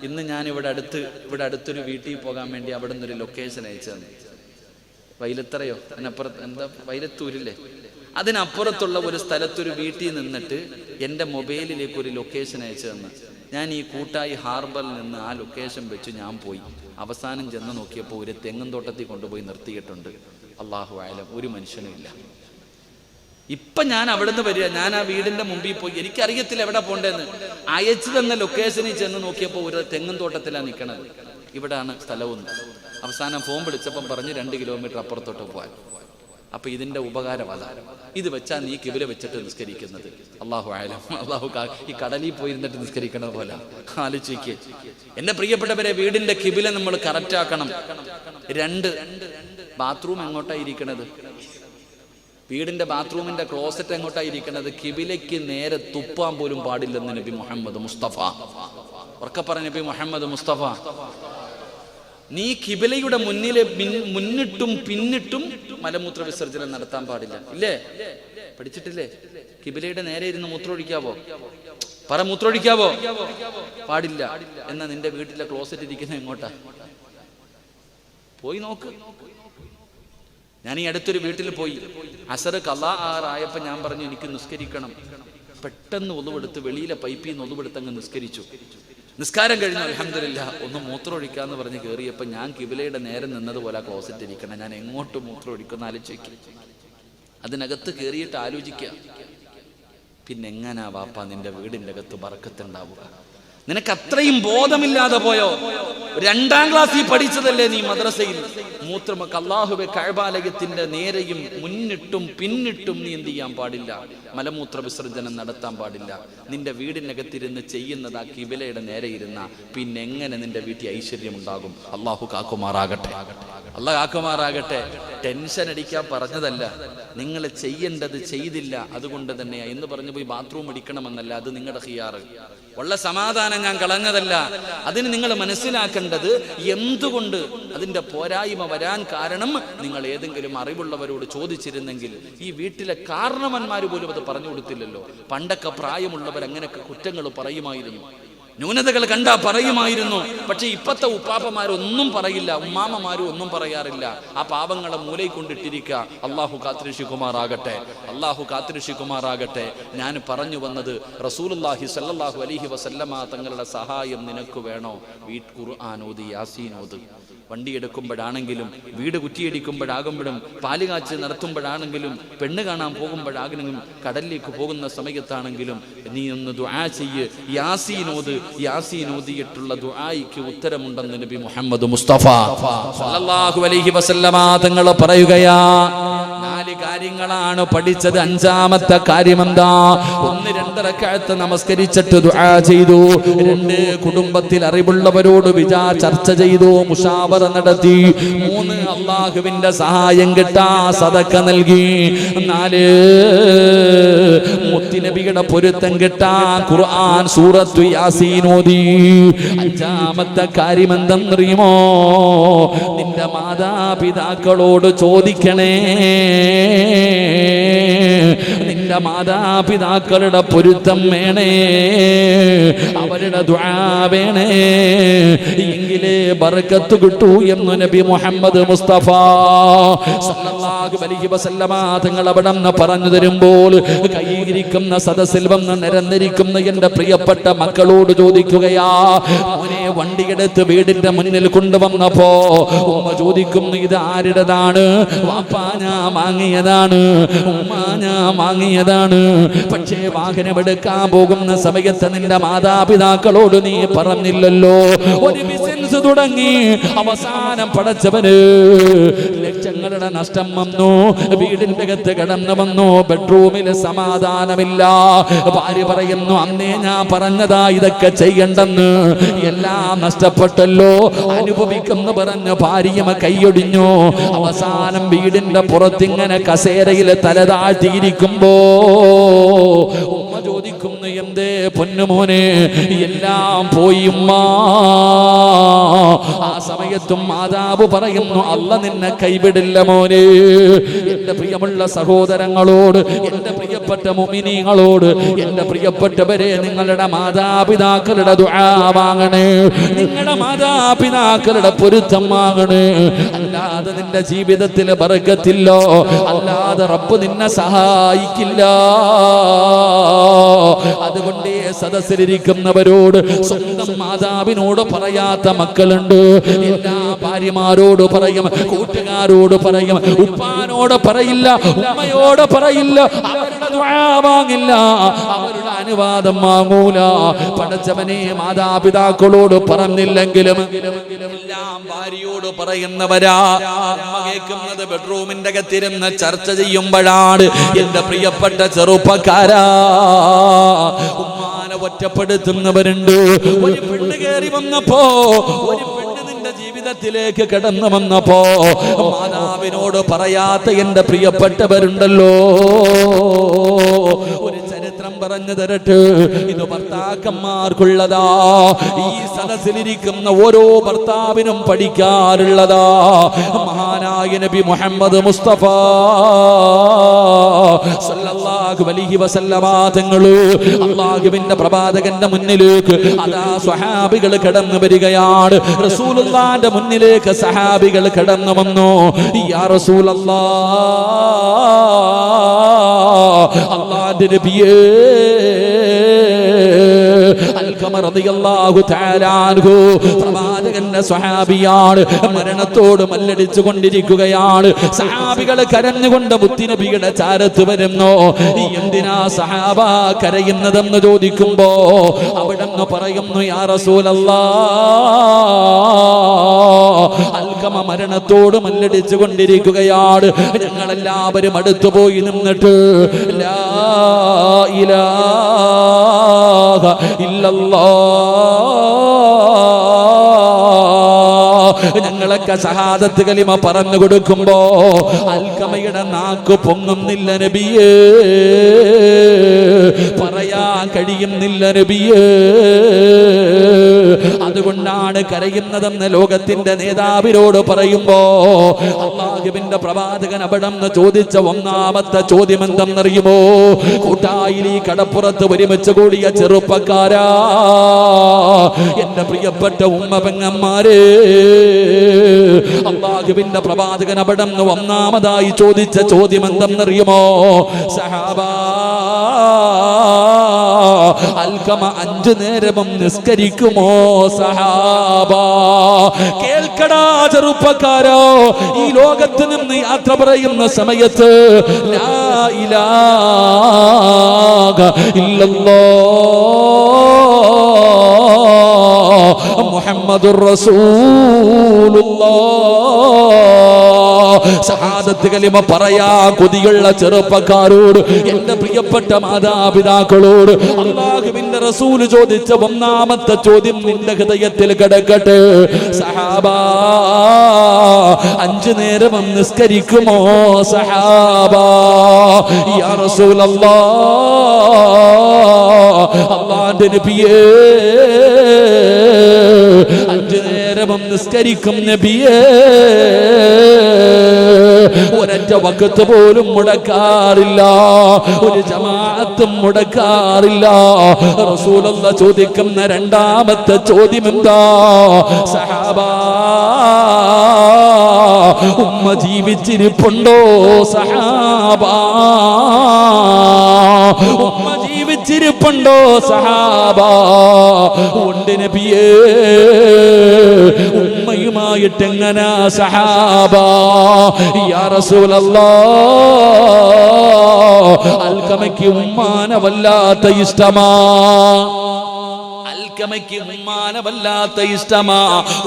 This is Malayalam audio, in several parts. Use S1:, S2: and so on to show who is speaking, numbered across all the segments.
S1: ഇന്ന് ഞാൻ ഇവിടെ അടുത്തൊരു വീട്ടിൽ പോകാൻ വേണ്ടി അവിടെ നിന്നൊരു ലൊക്കേഷൻ അയച്ചു തന്നു. വൈലത്തറയോ അതിനപ്പുറത്ത് എന്താ വൈലത്തൂരില്ലേ, അതിനപ്പുറത്തുള്ള ഒരു സ്ഥലത്തൊരു വീട്ടിൽ നിന്നിട്ട് എൻ്റെ മൊബൈലിലേക്ക് ഒരു ലൊക്കേഷൻ അയച്ചു തന്നു. ഞാൻ ഈ കൂട്ടായി ഹാർബറിൽ നിന്ന് ആ ലൊക്കേഷൻ വെച്ച് ഞാൻ പോയി. അവസാനം ചെന്ന് നോക്കിയപ്പോൾ ഒരു തെങ്ങും തോട്ടത്തിൽ കൊണ്ടുപോയി നിർത്തിയിട്ടുണ്ട്. അല്ലാഹു അഅലം, ഒരു മനുഷ്യനുമില്ല. ഇപ്പം ഞാൻ അവിടെ നിന്ന് വരിക, ഞാൻ ആ വീടിൻ്റെ മുമ്പിൽ പോയി, എനിക്കറിയത്തില്ല എവിടെ പോകേണ്ടതെന്ന്. അയച്ചു തന്ന ലൊക്കേഷനിൽ ചെന്ന് നോക്കിയപ്പോൾ ഒരു തെങ്ങും തോട്ടത്തിലാണ് നിൽക്കണത്. ഇവിടാണ് സ്ഥലവും. അവസാനം ഫോൺ വിളിച്ചപ്പം പറഞ്ഞ് 2 കിലോമീറ്റർ അപ്പുറത്തോട്ട് പോകാൻ. അപ്പൊ ഇതിന്റെ ഉപകാരം അതാണ്. ഇത് വെച്ചാൽ നീ കിബില വെച്ചിട്ട് നിസ്കരിക്കുന്നത്. അല്ലാഹു അഅലം. അല്ലാഹു ഈ കടലിൽ പോയിരുന്നിട്ട് നിസ്കരിക്കണ പോലെ ആലോചിക്കുക. എന്റെ പ്രിയപ്പെട്ടവരെ, വീടിന്റെ കിബില നമ്മൾ കറക്റ്റ് ആക്കണം. 2 ബാത്റൂം എങ്ങോട്ടായിരിക്കണത്? വീടിന്റെ ബാത്റൂമിന്റെ ക്ലോസറ്റ് എങ്ങോട്ടായിരിക്കണത്? കിബിലയ്ക്ക് നേരെ തുപ്പാൻ പോലും പാടില്ലെന്ന് നബി മുഹമ്മദ് മുസ്തഫ. ഉറക്കെ പറഞ്ഞ നബി മുഹമ്മദ് മുസ്തഫ. നീ കിബിലയുടെ മുന്നിട്ടും പിന്നിട്ടും മലമൂത്ര വിസർജനം നടത്താൻ പാടില്ല. ഇല്ലേ? പഠിച്ചിട്ടില്ലേ? കിബിലയുടെ നേരെ ഇരുന്ന് മൂത്രമൊഴിക്കാവോ? മൂത്രമൊഴിക്കാവോ? പാടില്ല. എന്നാ നിന്റെ വീട്ടിലെ ക്ലോസറ്റ് ഇരിക്കുന്ന എങ്ങോട്ടാ? പോയി നോക്ക്. ഞാൻ ഈ അടുത്തൊരു വീട്ടിൽ പോയി. അസർ ഖളാ ആയപ്പോ ഞാൻ പറഞ്ഞു എനിക്ക് നിസ്കരിക്കണം. പെട്ടെന്ന് ഒന്നുവെടുത്ത് വെളിയിലെ പൈപ്പിൽ നിന്ന് ഒന്നുവെടുത്ത് അങ്ങ് നിസ്കരിച്ചു. നിസ്കാരം കഴിഞ്ഞു, അൽഹംദുലില്ലാ. ഒന്ന് മൂത്രമൊഴിക്കാന്ന് പറഞ്ഞ് കയറിയപ്പോൾ ഞാൻ കിബിലയുടെ നേരെ നിന്നതുപോലെ ക്ലോസറ്റ് ഇരിക്കണം. ഞാൻ എങ്ങോട്ട് മൂത്രമൊഴിക്കുന്ന ആലോചിക്കും. അതിനകത്ത് കയറിയിട്ട് ആലോചിക്കുക, പിന്നെ എങ്ങനാ വാപ്പാ നിന്റെ വീടിൻ്റെ അകത്ത് ബർക്കത്തുണ്ടാവുക? നിനക്ക് അത്രയും ബോധമില്ലാതെ പോയോ? 2ാം ക്ലാസ്സിൽ പഠിച്ചതല്ലേ നീ മദ്രസയിൽ? മൂത്രമൊക്കെ അല്ലാഹുവേ, കഅബാലയത്തിന്റെ നേരെയും മുന്നിട്ടും പിന്നിട്ടും നീ എന്ത് ചെയ്യാൻ പാടില്ല? മലമൂത്ര വിസർജനം നടത്താൻ പാടില്ല. നിന്റെ വീടിനകത്തിരുന്ന് ചെയ്യുന്നത് ആ കിബിലയുടെ നേരെ ഇരുന്ന പിന്നെ എങ്ങനെ നിന്റെ വീട്ടിൽ ഐശ്വര്യം ഉണ്ടാകും? അല്ലാഹു കാക്കുമാറാകട്ടെ. അല്ലാഹു കാക്കുമാറാകട്ടെ. ടെൻഷൻ അടിക്കാൻ പറഞ്ഞതല്ല, നിങ്ങൾ ചെയ്യേണ്ടത് ചെയ്തില്ല, അതുകൊണ്ട് തന്നെയാ എന്ന് പറഞ്ഞു പോയി ബാത്റൂം അടിക്കണമെന്നല്ല. അത് നിങ്ങളുടെ ഖിയാറ്. ഉള്ള സമാധാനം ഞാൻ കളഞ്ഞതല്ല. അതിന് നിങ്ങൾ മനസ്സിലാക്കേണ്ടത് എന്തുകൊണ്ട് അതിന്റെ പോരായ്മ വരാൻ കാരണം നിങ്ങൾ ഏതെങ്കിലും അറിവുള്ളവരോട് ചോദിച്ചിരുന്നെങ്കിൽ. ഈ വീട്ടിലെ കാരണവന്മാർ പോലും അത് പറഞ്ഞു കൊടുത്തില്ലല്ലോ. പണ്ടൊക്കെ പ്രായമുള്ളവർ അങ്ങനെയൊക്കെ കുറ്റങ്ങൾ പറയുമായിരുന്നു, ന്യൂനതകൾ കണ്ടാ പറയുമായിരുന്നു. പക്ഷെ ഇപ്പത്തെ ഉപ്പാപ്പമാരൊന്നും പറയില്ല, ഉമ്മാമ്മമാരും ഒന്നും പറയാറില്ല. ആ പാവങ്ങളെ മൂലയിൽ കൊണ്ടിട്ടിരിക്കുക. അല്ലാഹു കാത്തിരക്ഷിക്കുമാറാകട്ടെ. അല്ലാഹു കാത്തിരക്ഷിക്കുമാറാകട്ടെ. ഞാൻ പറഞ്ഞു വന്നത്, റസൂലുള്ളാഹി സ്വല്ലല്ലാഹു അലൈഹി വസല്ലമ തങ്ങളുടെ സഹായം നിനക്ക് വേണോ? ഖുർആൻ ഓതി, യാസീൻ ഓത്. വണ്ടി എടുക്കുമ്പോഴാണെങ്കിലും, വീട് കുറ്റിയടിക്കുമ്പോഴാകുമ്പോഴും, പാല് കാച്ച് നടത്തുമ്പോഴാണെങ്കിലും, പെണ്ണ് കാണാൻ പോകുമ്പോഴാണെങ്കിലും, കടലിലേക്ക് പോകുന്ന സമയത്താണെങ്കിലും നീ ഒന്ന് ദുആ ചെയ്യ്, യാസീൻ ഓത്. യാസീൻ ഓതിയിട്ടുള്ള ദുആയ്ക്ക് ഉത്തരമുണ്ടെന്ന് നബി മുഹമ്മദ് മുസ്തഫ സല്ലല്ലാഹു അലൈഹി വസല്ലമ തങ്ങൾ പറയുകയാ. 4 കാര്യങ്ങളാണ് പഠിച്ചത്. 5ാമത്തെ കാര്യം എന്താ? 1-2 റക്അത്ത് നമസ്കരിച്ചിട്ട് ദുആ ചെയ്തു. 2 കുടുംബത്തിൽ അറിവുള്ളവരോട് ചർച്ച ചെയ്തു, മുശാവറ നടത്തി. 3 അല്ലാഹുവിന്റെ സഹായം കിട്ടാ സദഖ നൽകി. 4 മുത്തുനബിയുടെ പൊരുത്തം കിട്ടാ ഖുർആൻ സൂറത്തു യാസീൻ ഓതി. 5ാമത്തെ കാര്യം എന്തെന്നറിയുമോ? നിന്റെ മാതാപിതാക്കളോട് ചോദിക്കണേ. നിന്റെ മാതാപിതാക്കളുടെ പൊരുത്തം വേണേ, അവരുടെ ദുആ വേണേ, എങ്കിലേ ബർക്കത്ത് കിട്ടൂ എന്ന് നബി മുഹമ്മദ് മുസ്തഫ സല്ലല്ലാഹു അലൈഹി വസല്ലമ തങ്ങൾ അവിടെ നിന്ന് പറഞ്ഞു തരുമ്പോൾ കൈയിരിക്കുന്ന സദസ്സിൽ വന്ന് നിരന്നിരിക്കുന്ന എന്റെ പ്രിയപ്പെട്ട മക്കളോട് ചോദിക്കുകയാ. മോനെ, വണ്ടിയെടുത്ത് വീടിന്റെ മുന്നിൽ കൊണ്ടുവന്നപ്പോ ഉമ്മ ചോദിക്കുന്നു, ഇത് ആരുടേതാണ്? വാപ്പാ, ഞാൻ വാങ്ങിയതാണ്. ഉമ്മ, ഞാൻ വാങ്ങിയതാണ്. പക്ഷേ വാഹനമെടുക്കാൻ പോകുന്ന സമയത്ത് നിന്റെ മാതാപിതാക്കളോട് നീ പറഞ്ഞില്ലല്ലോ. ഒരു ബിസിനസ് തുടങ്ങി, അവസാനം പടച്ചവന് ലക്ഷങ്ങളുടെ നഷ്ടം വന്നു. വീടിന്റെ അകത്ത് കടന്നു വന്നു, ബെഡ്റൂമിൽ സമാധാനമില്ല. ഭാര്യ പറയുന്നു, അന്നേ ഞാൻ പറഞ്ഞതാ ഇതൊക്കെ ചെയ്യണ്ടെന്ന്, എല്ലാം നഷ്ടപ്പെട്ടല്ലോ, അനുഭവിക്കുന്നു പറഞ്ഞ് ഭാര്യമ കൈയൊടിഞ്ഞു. അവസാനം വീടിന്റെ പുറത്തിങ്ങനെ കസേരയിൽ തലതാഴ്ത്തിയിരിക്കുമ്പോ ഉമ്മ ചോദിക്കുന്നു, എന്തേ പൊന്നുമോനെ, എല്ലാം പോയി ഉമ്മ. ആ സമയത്തും മാതാവ് പറയുന്നു, അല്ലാഹ് നിന്നെ കൈവിടില്ല മോനെ. എന്റെ പ്രിയമുള്ള സഹോദരങ്ങളോട്, എന്റെ പ്രിയ പ്രിയപ്പെട്ട മുഅ്മിനീങ്ങളോട്, എന്റെ പ്രിയപ്പെട്ടവരെ, നിങ്ങളുടെ മാതാപിതാക്കളുടെ ദുആ വാങ്ങണേ, നിങ്ങളുടെ മാതാപിതാക്കളുടെ പൊരുത്തം വാങ്ങണേ. അല്ലാതെ നിന്റെ ജീവിതത്തിൽ ബർക്കത്തില്ല, അല്ലാതെ റബ്ബ് നിന്നെ സഹായിക്കില്ല. അതുകൊണ്ട് സദസ്സിലിരിക്കുന്നവരോട്, സ്വന്തം മാതാവിനോട് പറയാത്ത മക്കളുണ്ട്, എല്ലാ ഭാര്യമാരോട് പറയും, കൂട്ടുകാരോട് പറയും, ഉപ്പാനോട് പറയില്ല, ഉമ്മയോട് പറയില്ല, അവരുടെ ദുആ വാങ്ങില്ല, അവരുടെ അനുവാദം വാങ്ങൂല. പടച്ചവനെ, മാതാപിതാക്കളോട് പറഞ്ഞില്ലെങ്കിലും എല്ലാം ഭാര്യയോട് പറയുന്നവരാ. അമ്മ കേൾക്കുന്നത് ബെഡ്റൂമിന്റെ അകത്തിരുന്ന് ചർച്ച ചെയ്യുമ്പോഴാണ്. എന്റെ പ്രിയപ്പെട്ട ചെറുപ്പക്കാരാ, ഉമ്മാനെ ഒറ്റപ്പെടുത്തുന്നവരുണ്ട്. ഒരു പെണ്ണ് കയറി വന്നപ്പോ, ഒരു പെണ്ണ് നിന്റെ ജീവിതത്തിലേക്ക് കടന്നു വന്നപ്പോ മാതാവിനോട് പറയാത്ത എന്റെ പ്രിയപ്പെട്ടവരുണ്ടല്ലോ. ഒരു ചരിത്രം പറഞ്ഞു തരട്ടെ, ഇത് ഭർത്താക്കന്മാർക്കുള്ളതാ. ഈ സദസ്സിലിരിക്കുന്ന ഓരോ ഭർത്താവിനും പഠിക്കാറുള്ളതാ. മഹാനായ നബി മുഹമ്മദ് മുസ്തഫ സല്ലല്ലാഹു അലൈഹി വസല്ലമ തങ്ങള് അല്ലാഹുവിന്റെ പ്രവാചകന്റെ മുന്നിലേക്ക് അതാ സ്വഹാബികൾ കടന്നു വരികയാണ്. റസൂലുള്ളാഹിന്റെ മുന്നിലേക്ക് സഹാബികൾ കടന്നു വന്നു. യാ റസൂലല്ലാഹ്, അല്ലാഹുവിന്റെ നബിയേ, അൽഖമ റളിയല്ലാഹു തആല അൻഹു പ്രവാചകന്റെ സ്വഹാബിയാണ്, മരണത്തോട് മല്ലടിച്ചു കൊണ്ടിരിക്കുകയാണ്. സഹാബികൾ കരഞ്ഞുകൊണ്ട് മുത്തുനബിയുടെ ചാരത്ത് വരുന്നു. എന്തിനാ സഹാബ കരയുന്നതെന്ന് ചോദിക്കുമ്പോ അവിടെന്ന് പറയുന്നു, യാ റസൂലല്ലാഹ്, അൽഖമ മരണത്തോട് മല്ലടിച്ചു കൊണ്ടിരിക്കുകയാണ്. ഞങ്ങളെല്ലാവരും അടുത്തു പോയി നിന്നിട്ട് ലാ ഇലാഹ ഇല്ലല്ലാഹ്, ഞങ്ങളൊക്കെ ഷഹാദത്ത് കലിമ പറഞ്ഞു കൊടുക്കുമ്പോ അൽഖമയുടെ നാക്ക് പൊങ്ങുന്നില്ല നബിയേ, പറയാൻ കഴിയുന്നില്ല നബിയേ. അതുകൊണ്ടാണ് കരയുന്നതെന്ന് ലോകത്തിന്റെ നേതാവിനോട് പറയുമ്പോ അല്ലാഹുവിന്റെ പ്രവാചകൻ അവിടെന്ന് ചോദിച്ച ഒന്നാമത്തെ ചോദ്യം എന്തെന്നറിയുമോ? കൂട്ടായിലി കടപ്പുറത്ത് ഒരുമിച്ച് കൂടിയ ചെറുപ്പക്കാരാ, എന്റെ പ്രിയപ്പെട്ട ഉമ്മ പെങ്ങന്മാരെ, അല്ലാഹുവിന്റെ പ്രവാചകൻ അവിടെന്ന് ഒന്നാമതായി ചോദിച്ച ചോദ്യം എന്തെന്നറിയുമോ? സഹാബാ, അൽഖമ 5 നേരവും നിസ്കരിക്കുമോ സഹാബാ? കേൾക്കടാ ചെറുപ്പക്കാരോ, ഈ ലോകത്ത് നിന്ന് യാത്ര പറയുന്ന സമയത്ത് ലാ ഇലാഹ ഇല്ലല്ലാഹ് മുഹമ്മദുർ റസൂലുള്ളാഹ്, ഷഹാദത്ത് കലിമ പറയാ കൊതിയുള്ള ചെറുപ്പക്കാരോട്, എന്റെ പ്രിയപ്പെട്ട മാതാപിതാക്കളോട് അല്ലാഹുവിന്റെ റസൂല് ചോദിച്ച ഒന്നാമത്തെ ചോദ്യം നിന്റെ ഹൃദയത്തിൽ കിടക്കട്ടെ. സഹാബാ, 5 നേരം നിസ്കരിക്കുമോ സഹാബാ? യാ റസൂലല്ലാഹ്, അല്ലാഹുവിന്റെ നബിയേ, 5 നേരം നിസ്കരിക്കും നബിയേ, ഒരൊറ്റ വഖത്ത് പോലും മുടക്കാറില്ല, ഒരു ജമാഅത്തും മുടക്കാറില്ല. റസൂലുള്ളാഹ് ചോദിക്കുന്ന രണ്ടാമത്തെ ചോദ്യം എന്താ? സഹാബാ, ഉമ്മ ജീവിച്ചിരിപ്പുണ്ടോ സഹാബാ? ഉമ്മ ജീവിച്ചിരിപ്പുണ്ടോ സഹാബാ? ഉണ്ട് നബിയേ. ഉമ്മയുമായിട്ട് എങ്ങനാ സഹാബാ? യാ റസൂലല്ലാഹ്, അൽഖമയ്ക്ക് ഉമ്മാനെ വല്ലാത്ത ഇഷ്ടമാ. അൽഖമയ്ക്ക് ഉമ്മാനെ വല്ലാത്ത ഇഷ്ടമാ.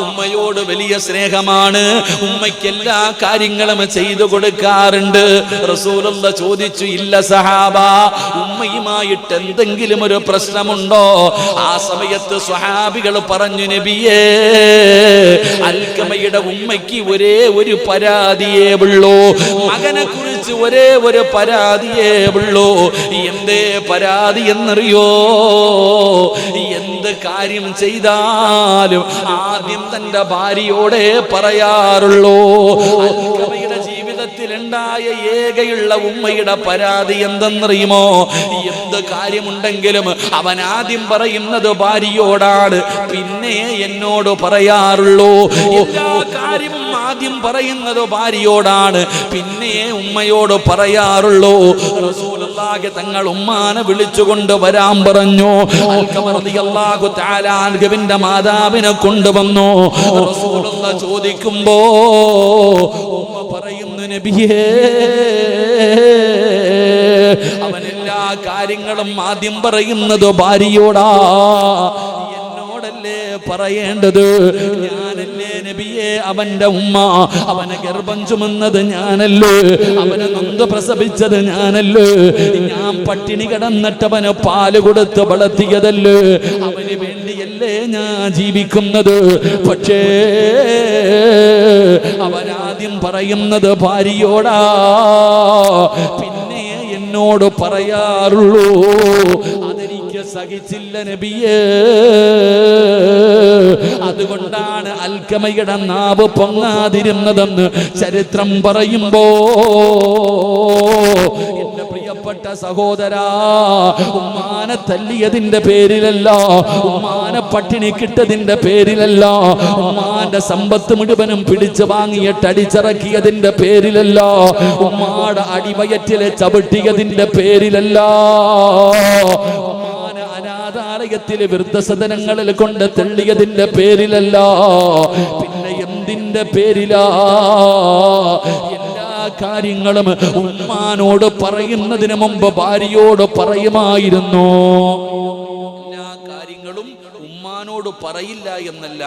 S1: ഉമ്മയോട് വലിയ സ്നേഹമാണ്. ഉമ്മയ്ക്ക് എല്ലാ കാര്യങ്ങളും ചെയ്തു കൊടുക്കാറുണ്ട്. റസൂലുള്ളാഹ് ചോദിച്ചു, ഇല്ല സഹാബ, ഉമ്മയുമായിട്ട് എന്തെങ്കിലും ഒരു പ്രശ്നമുണ്ടോ? ആ സമയത്ത് സ്വഹാബികൾ പറഞ്ഞു, നബിയേ, അൽഖമയുടെ ഉമ്മയ്ക്ക് ഒരേ ഒരു പരാതിയേ ഉള്ളൂ, മകനെ കുറിച്ച് ഒരേ ഒരു പരാതിയേ ഉള്ളൂ. എന്തേ പരാതി എന്നറിയോ? എന്ത് കാര്യം ചെയ്താലും ആദ്യം തന്റെ ഭാര്യയോടെ പറയാറുള്ളൂ. അൽഖമയുടെ ജീവിതത്തിൽ പിന്നീടുണ്ടായ ഏകയുള്ള ഉമ്മയുടെ പരാതി എന്തെന്നറിയുമോ? എന്ത് കാര്യമുണ്ടെങ്കിലും അവൻ ആദ്യം പറയുന്നത് ഭാര്യയോടാണ്, പിന്നെ എന്നോട് പറയാറുള്ളൂ. എല്ലാ കാര്യവും ആദ്യം പറയുന്നത് ഭാര്യയോടാണ്, പിന്നെ ഉമ്മയോട് പറയാറുള്ളൂ. റസൂലുള്ളാഹി തങ്ങൾ ഉമ്മാനെ വിളിച്ചുകൊണ്ട് വരാൻ പറഞ്ഞു. അൽഖമ റളിയല്ലാഹു തആല അൻഹുവിന്റെ മാതാവിനെ കൊണ്ടുവന്നു. റസൂലുള്ളാഹി ചോദിക്കുമ്പോ ഉമ്മ പറയുന്നു, നബിയേ, അവൻ എല്ലാ കാര്യങ്ങളും ആദ്യം പറയുന്നത് ഭാര്യയോടാ. എന്നോടല്ലേ പറയേണ്ടത്? ഞാനല്ലേ നബിയെ അവന്റെ ഉമ്മ? അവനെ ഗർഭം ചുമന്നത് ഞാനല്ലേ? അവനെ നൊന്ത് പ്രസവിച്ചത് ഞാനല്ലേ? ഞാൻ പട്ടിണി കിടന്നിട്ട് അവന് പാല് കൊടുത്ത് വളർത്തിയതല്ലേ? അവന് വേണ്ടിയല്ലേ ഞാൻ ജീവിക്കുന്നത്? പക്ഷേ അവനാദ്യം പറയുന്നത് ഭാര്യയോടാ, പിന്നെ എന്നോട് പറയാറുള്ളൂ. അതെനിക്ക് സഹിച്ചില്ല നബിയേ. അതുകൊണ്ടാണ് അൽഖമയുടെ നാവ് പൊങ്ങാതിരുന്നതെന്ന് ചരിത്രം പറയുമ്പോ, എന്റെ പ്രിയപ്പെട്ട സഹോദരാ, ഉമ്മാനെ തല്ലിയതിന്റെ പേരിലല്ല, ഉമ്മാനെ പട്ടിണി കിട്ടതിന്റെ പേരിലല്ല, ഉമ്മാന്റെ സമ്പത്ത് മുഴുവനും പിടിച്ചു വാങ്ങിയിട്ട് അടിച്ചിറക്കിയതിന്റെ പേരിലല്ല, ഉമ്മാടെ അടിവയറ്റിലെ ചവിട്ടിയതിന്റെ പേരിലല്ല, ഉമ്മാനെ അനാഥാലയത്തിലെ വൃദ്ധസദനങ്ങളിൽ കൊണ്ട് തള്ളിയതിന്റെ പേരിലല്ല, പിന്നെ എന്തിന്റെ പേരിലാ? എല്ലാ കാര്യങ്ങളും ഉമ്മാനോട് പറയുന്നതിന് മുമ്പ് ഭാര്യയോട് പറയുമായിരുന്നു. എല്ലാ കാര്യങ്ങളും ഉമ്മാനോട് പറയില്ല എന്നല്ല,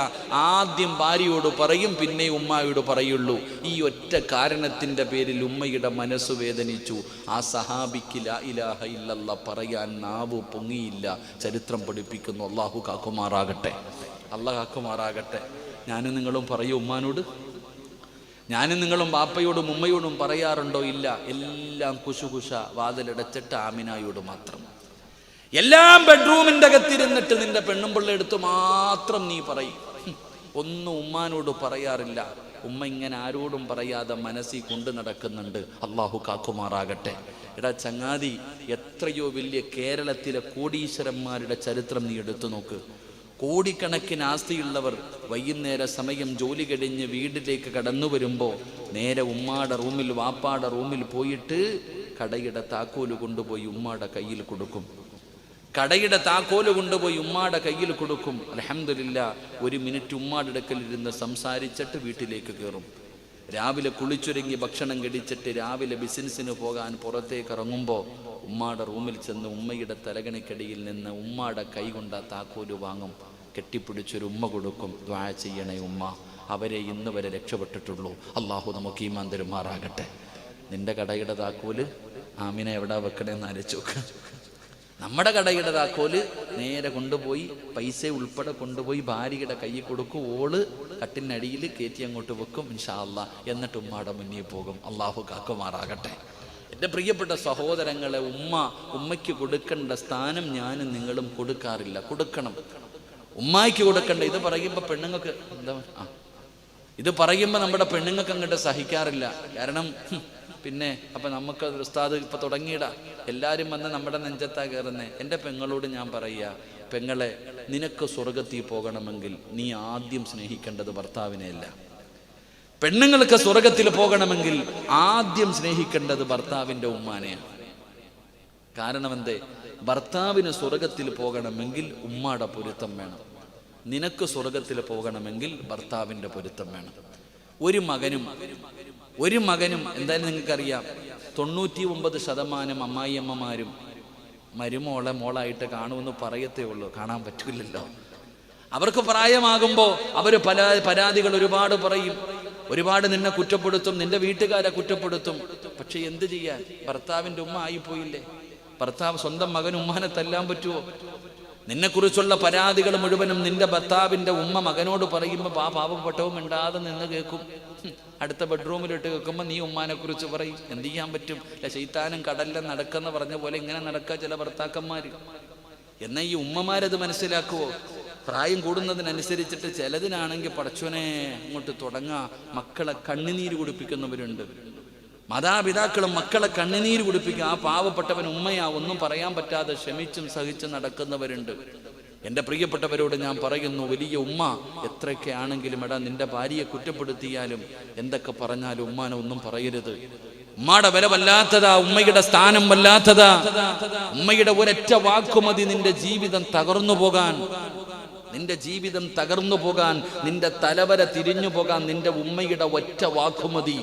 S1: ആദ്യം ഭാര്യയോട് പറയും, പിന്നെ ഉമ്മായോട് പറയുള്ളൂ. ഈ ഒറ്റ കാരണത്തിന്റെ പേരിൽ ഉമ്മയുടെ മനസ്സ് വേദനിച്ചു. ആ സഹാബിക്ക് ലാ ഇലാഹ ഇല്ലല്ലാഹ് പറയാൻ നാവ് പൊങ്ങിയില്ല. ചരിത്രം പഠിപ്പിക്കുന്നു. അല്ലാഹു കാക്കുമാറാകട്ടെ, അല്ലാഹു കാക്കുമാറാകട്ടെ. ഞാനും നിങ്ങളും പറയൂ ഉമ്മാനോട്? ഞാനും നിങ്ങളും ബാപ്പയോടും ഉമ്മയോടും പറയാറുണ്ടോ? ഇല്ല. എല്ലാം കുശുകുശ വാതിലടച്ചിട്ട് ആമിനായോട് മാത്രം. എല്ലാം ബെഡ്റൂമിൻ്റെ അകത്തിരുന്നിട്ട് നിന്റെ പെണ്ണുമ്പിള്ള എടുത്ത് മാത്രം നീ പറയും. ഒന്നും ഉമ്മാനോട് പറയാറില്ല. ഉമ്മ ഇങ്ങനെ ആരോടും പറയാതെ മനസ്സിൽ കൊണ്ടു നടക്കുന്നുണ്ട്. അള്ളാഹു കാക്കുമാറാകട്ടെ. എടാ ചങ്ങാതി, എത്രയോ വലിയ കേരളത്തിലെ കോടീശ്വരന്മാരുടെ ചരിത്രം നീ എടുത്തു നോക്ക്. കോടിക്കണക്കിന് ആസ്തിയുള്ളവർ വൈകുന്നേര സമയം ജോലി കഴിഞ്ഞ് വീട്ടിലേക്ക് കടന്നു വരുമ്പോൾ നേരെ ഉമ്മാടെ റൂമിൽ, വാപ്പാടെ റൂമിൽ പോയിട്ട് കടയുടെ താക്കോല് കൊണ്ടുപോയി ഉമ്മാടെ കയ്യിൽ കൊടുക്കും. കടയുടെ താക്കോല് കൊണ്ടുപോയി ഉമ്മാടെ കയ്യിൽ കൊടുക്കും. അൽഹംദുലില്ലാ, ഒരു മിനിറ്റ് ഉമ്മാടെ അടുക്കലിരുന്ന് സംസാരിച്ചിട്ട് വീട്ടിലേക്ക് കയറും. രാവിലെ കുളിച്ചൊരുങ്ങി ഭക്ഷണം കഴിച്ചിട്ട് രാവിലെ ബിസിനസ്സിന് പോകാൻ പുറത്തേക്ക് ഇറങ്ങുമ്പോൾ ഉമ്മാടെ റൂമിൽ ചെന്ന് ഉമ്മയുടെ തലകണിക്കടിയിൽ നിന്ന് ഉമ്മാടെ കൈ കൊണ്ട് ആ താക്കോല് വാങ്ങും. കെട്ടിപ്പിടിച്ചൊരു ഉമ്മ കൊടുക്കും. ദുആ ചെയ്യണേ ഉമ്മ, അവരെ ഇന്ന് വരെ രക്ഷപ്പെട്ടിട്ടുള്ളൂ. അള്ളാഹു നമുക്ക് ഈമാൻ തരുമാറാകട്ടെ. നിന്റെ കടയുടെ താക്കോല് ആമിന എവിടാ വെക്കണേന്ന് ആലോചിച്ച് നോക്ക്. നമ്മുടെ കടയുടെ താക്കോല് നേരെ കൊണ്ടുപോയി പൈസ ഉൾപ്പെടെ കൊണ്ടുപോയി ഭാര്യയുടെ കയ്യിൽ കൊടുക്കും. ഓള് കട്ടിനടിയിൽ കയറ്റി അങ്ങോട്ട് വെക്കും, ഇൻഷാ അല്ലാഹ്. എന്നിട്ട് ഉമ്മയുടെ മുന്നിൽ പോകും. അള്ളാഹു കാക്കുമാറാകട്ടെ. എൻ്റെ പ്രിയപ്പെട്ട സഹോദരങ്ങളെ, ഉമ്മയ്ക്ക് കൊടുക്കേണ്ട സ്ഥാനം ഞാനും നിങ്ങളും കൊടുക്കാറില്ല. കൊടുക്കണം, ഉമ്മായ്ക്ക് കൊടുക്കണ്ട. ഇത് പറയുമ്പോൾ പെണ്ണുങ്ങൾക്ക് ഇത് പറയുമ്പോൾ നമ്മുടെ പെണ്ണുങ്ങൾക്ക് അങ്ങോട്ട് സഹിക്കാറില്ല. കാരണം പിന്നെ അപ്പം നമുക്ക് ഉസ്താദ് ഇപ്പം തുടങ്ങിയിടാ, എല്ലാവരും വന്ന് നമ്മുടെ നെഞ്ചത്താ കയറുന്നേ. എൻ്റെ പെങ്ങളോട് ഞാൻ പറയുക, പെങ്ങളെ, നിനക്ക് സ്വർഗത്തിൽ പോകണമെങ്കിൽ നീ ആദ്യം സ്നേഹിക്കേണ്ടത് ഭർത്താവിനെയല്ല. പെണ്ണുങ്ങൾക്ക് സ്വർഗത്തിൽ പോകണമെങ്കിൽ ആദ്യം സ്നേഹിക്കേണ്ടത് ഭർത്താവിൻ്റെ ഉമ്മാനെയാണ്. കാരണം എന്തേ? ഭർത്താവിന് സ്വർഗത്തിൽ പോകണമെങ്കിൽ ഉമ്മാടെ പൊരുത്തം വേണം. നിനക്ക് സ്വർഗത്തിൽ പോകണമെങ്കിൽ ഭർത്താവിൻ്റെ പൊരുത്തം വേണം. ഒരു മകനും എന്തായാലും നിങ്ങൾക്കറിയാം, 99% അമ്മായിയമ്മമാരും മരുമോളെ മോളായിട്ട് കാണുമെന്ന് പറയത്തേ ഉള്ളൂ. കാണാൻ പറ്റില്ലല്ലോ. അവർക്ക് പ്രായമാകുമ്പോൾ അവർ പല പരാതികൾ ഒരുപാട് പറയും, ഒരുപാട് നിന്നെ കുറ്റപ്പെടുത്തും, നിന്റെ വീട്ടുകാരെ കുറ്റപ്പെടുത്തും. പക്ഷെ എന്ത് ചെയ്യാൻ? ഭർത്താവിൻ്റെ ഉമ്മ ആയിപ്പോയില്ലേ. ഭർത്താവ് സ്വന്തം മകൻ ഉമ്മാനെ തല്ലാൻ പറ്റുമോ? നിന്നെക്കുറിച്ചുള്ള പരാതികൾ മുഴുവനും നിന്റെ ഭർത്താവിൻ്റെ ഉമ്മ മകനോട് പറയുമ്പോൾ പാവപ്പെട്ടവും മിണ്ടാതെ നിന്ന് കേൾക്കും. അടുത്ത ബെഡ്റൂമിലിട്ട് കേൾക്കുമ്പോൾ നീ ഉമ്മാനെ കുറിച്ച് പറയും. എന്ത് ചെയ്യാൻ പറ്റും? ശൈത്താനും കടലിലും നടക്കുന്ന പറഞ്ഞ പോലെ ഇങ്ങനെ നടക്കുക ചില ഭർത്താക്കന്മാർ. എന്നാൽ ഈ ഉമ്മമാരത് മനസ്സിലാക്കുവോ? പ്രായം കൂടുന്നതിനനുസരിച്ചിട്ട് ചിലതിനാണെങ്കിൽ പടച്ചോനെ അങ്ങോട്ട് തുടങ്ങാ, മക്കളെ കണ്ണുനീര് കുടിപ്പിക്കുന്നവരുണ്ട്. മാതാപിതാക്കളും മക്കളെ കണ്ണുനീര് കുടിപ്പിക്കുക. ആ പാവപ്പെട്ടവൻ ഉമ്മയാ, ഒന്നും പറയാൻ പറ്റാതെ ക്ഷമിച്ചും സഹിച്ചും നടക്കുന്നവരുണ്ട്. എൻ്റെ പ്രിയപ്പെട്ടവരോട് ഞാൻ പറയുന്നു, വലിയ ഉമ്മ എത്രയൊക്കെ ആണെങ്കിലും എടാ, നിന്റെ ഭാര്യയെ കുറ്റപ്പെടുത്തിയാലും എന്തൊക്കെ പറഞ്ഞാലും ഉമ്മാനെ ഒന്നും പറയരുത്. ഉമ്മയുടെ വില വല്ലാത്തതാ, ഉമ്മയുടെ സ്ഥാനം വല്ലാത്തതാ. ഉമ്മയുടെ ഒരൊറ്റ വാക്കുമതി നിന്റെ ജീവിതം തകർന്നു പോകാൻ, നിന്റെ ജീവിതം തകർന്നു പോകാൻ, നിന്റെ തലവര തിരിഞ്ഞു പോകാൻ നിന്റെ ഉമ്മയുടെ ഒറ്റ വാക്കുമതി.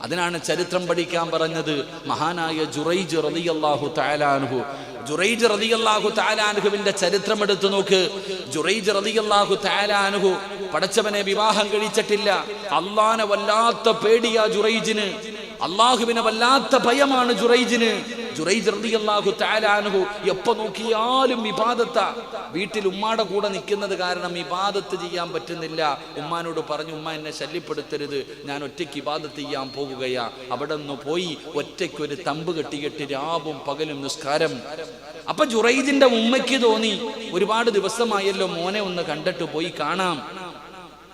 S1: അതിനാണ് ചരിത്രം പഠിക്കാൻ പറഞ്ഞത്. മഹാനായ ജുറൈജ് റളിയല്ലാഹു തആല അൻഹു, ജുറൈജ് റളിയല്ലാഹു തആല അൻഹുവിന്റെ ചരിത്രം എടുത്തു നോക്ക്. ജുറൈജ് റളിയല്ലാഹു തആല അൻഹു പടച്ചവനെ വിവാഹം കഴിച്ചിട്ടില്ല. അള്ളാനെ വല്ലാത്ത പേടിയാ ജുറൈജിന്, അള്ളാഹുവിനെ വല്ലാത്ത ഭയമാണ് ജുറൈജിന്. ജുറൈജ് റളിയല്ലാഹു തആല അൻഹു എപ്പോ നോക്കിയാലും ഇബാദത്താ. വീട്ടിൽ ഉമ്മാടെ കൂടെ നിൽക്കുന്നത് കാരണം ഇബാദത്ത് ചെയ്യാൻ പറ്റുന്നില്ല. ഉമ്മാനോട് പറഞ്ഞു, ഉമ്മ എന്നെ ശല്യപ്പെടുത്തരുത്, ഞാൻ ഒറ്റയ്ക്ക് ഇബാദത്ത് ചെയ്യാൻ പോകുകയാ. അവിടെ നിന്ന് പോയി ഒറ്റയ്ക്ക് ഒരു തമ്പ് കെട്ടിക്കെട്ടി രാവും പകലും നിസ്കാരം. അപ്പൊ ജുറൈജിന്റെ ഉമ്മയ്ക്ക് തോന്നി, ഒരുപാട് ദിവസമായല്ലോ മോനെ ഒന്ന് കണ്ടിട്ട് പോയി കാണാം,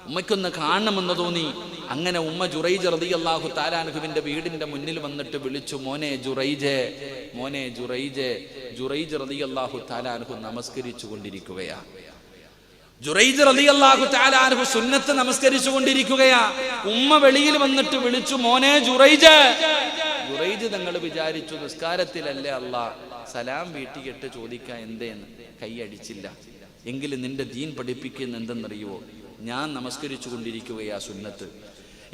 S1: ഉമ്മയ്ക്കൊന്ന് കാണണമെന്ന് തോന്നി. അങ്ങനെ ഉമ്മ ജുറൈജ് റളിയല്ലാഹു തആല അൻഹുവിന്റെ വീടിന്റെ മുന്നിൽ വന്നിട്ട് വിളിച്ചു, മോനെ ജുറൈജേ, മോനെ ജുറൈജേ. ജുറൈജ് റളിയല്ലാഹു തആല അൻഹു നമസ്കരിച്ചു കൊണ്ടിരിക്കുകയാ. ജുറൈജ് റളിയല്ലാഹു തആല അൻഹു സുന്നത്ത് നമസ്കരിച്ചു കൊണ്ടിരിക്കുകയാ. ഉമ്മ വെളിയിൽ വന്നിട്ട് വിളിച്ചു, മോനെ ജുറൈജേ. ജുറൈജ് തങ്ങൾ വിചാരിച്ചു നിസ്കാരത്തിലല്ലേ അല്ലാ, സലാം വീട്ടിയിട്ട് ചോദിക്കാൻ എന്തേന്ന്. കൈ അടിച്ചില്ല. എങ്കിലും നിന്റെ ദീൻ പഠിപ്പിക്കുന്ന എന്തെന്നറിയുവോ, ഞാൻ നമസ്കരിച്ചു കൊണ്ടിരിക്കുകയാ സുന്നത്ത്.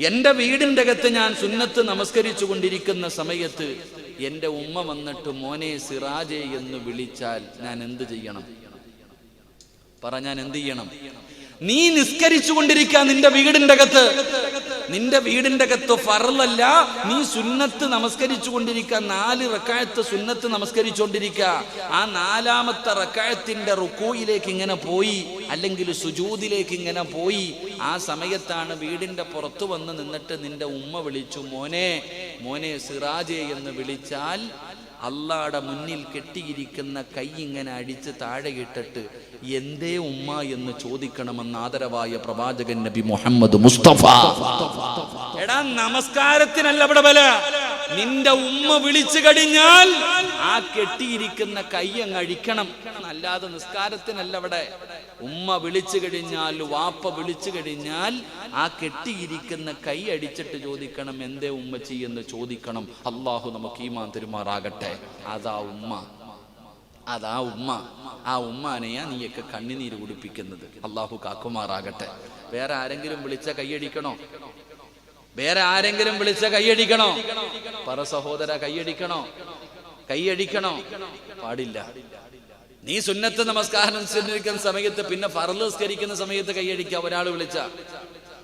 S1: എൻ്റെ വീടിൻ്റെ അകത്ത് ഞാൻ സുന്നത്ത് നമസ്കരിച്ചു കൊണ്ടിരിക്കുന്ന സമയത്ത് എൻ്റെ ഉമ്മ വന്നിട്ട് മോനെ സിറാജെ എന്ന് വിളിച്ചാൽ ഞാൻ എന്ത് ചെയ്യണം? ഞാൻ എന്ത് ചെയ്യണം? നീ നിസ്കരിച്ചു കൊണ്ടിരിക്കുക നിന്റെ വീടിൻ്റെ അകത്ത്. നിന്റെ വീടിൻ്റെ അകത്ത് ഫർളല്ല, നീ സുന്നത്ത് നമസ്കരിച്ചു കൊണ്ടിരിക്കുക. 4 റക്അത്ത് സുന്നത്ത് നമസ്കരിച്ചുകൊണ്ടിരിക്കുക. ആ 4ാമത്തെ റക്അത്തിന്റെ റുക്കൂയിലേക്ക് ഇങ്ങനെ പോയി, അല്ലെങ്കിൽ സുജൂദിലേക്ക് ഇങ്ങനെ പോയി. ആ സമയത്താണ് വീടിന്റെ പുറത്തു വന്ന് നിന്നിട്ട് നിന്റെ ഉമ്മ വിളിച്ചു, മോനെ മോനെ സിറാജെ എന്ന് വിളിച്ചാൽ അള്ളാടെ മുന്നിൽ കെട്ടിയിരിക്കുന്ന കൈ ഇങ്ങനെ അടിച്ച് താഴെ ഇട്ടിട്ട് എന്തേ ഉമ്മ എന്ന് ചോദിക്കണമെന്ന് ആദരവായ പ്രവാചകൻ നബി മുഹമ്മദ് മുസ്തഫ. എടാ, നമസ്കാരത്തിനല്ല ഇവിടെ വില. നിന്റെ ഉമ്മ വിളിച്ചു കഴിഞ്ഞാൽ ആ കെട്ടിയിരിക്കുന്ന കൈ അങ്ങ് അഴിക്കണം, അല്ലാതെ നിസ്കാരത്തിനല്ല ഇവിടെ. ഉമ്മ വിളിച്ചു കഴിഞ്ഞാൽ, വാപ്പ വിളിച്ചു കഴിഞ്ഞാൽ ആ കെട്ടിയിരിക്കുന്ന കൈ അടിച്ചിട്ട് ചോദിക്കണം, എന്തേ ഉമ്മച്ചി എന്ന് ചോദിക്കണം. അള്ളാഹു നമുക്ക് ഈമാൻ തരുമാറാകട്ടെ. അതാ ഉമ്മ, അതാ ഉമ്മ. ആ ഉമ്മാനെയാ നീയൊക്കെ കണ്ണുനീര് കുടിപ്പിക്കുന്നത്. അള്ളാഹു കാക്കുമാറാകട്ടെ. വേറെ ആരെങ്കിലും വിളിച്ച കൈയടിക്കണോ? വേറെ ആരെങ്കിലും വിളിച്ച കൈയടിക്കണോ? പറ സഹോദര, കൈയടിക്കണോ? കൈയടിക്കണോ? പാടില്ല. നീ സുന്നത്ത് നമസ്കാരം നിസ്കരിക്കുന്ന സമയത്ത്, പിന്നെ ഫർള് നിസ്കരിക്കുന്ന സമയത്ത് കൈയടിക്കുക.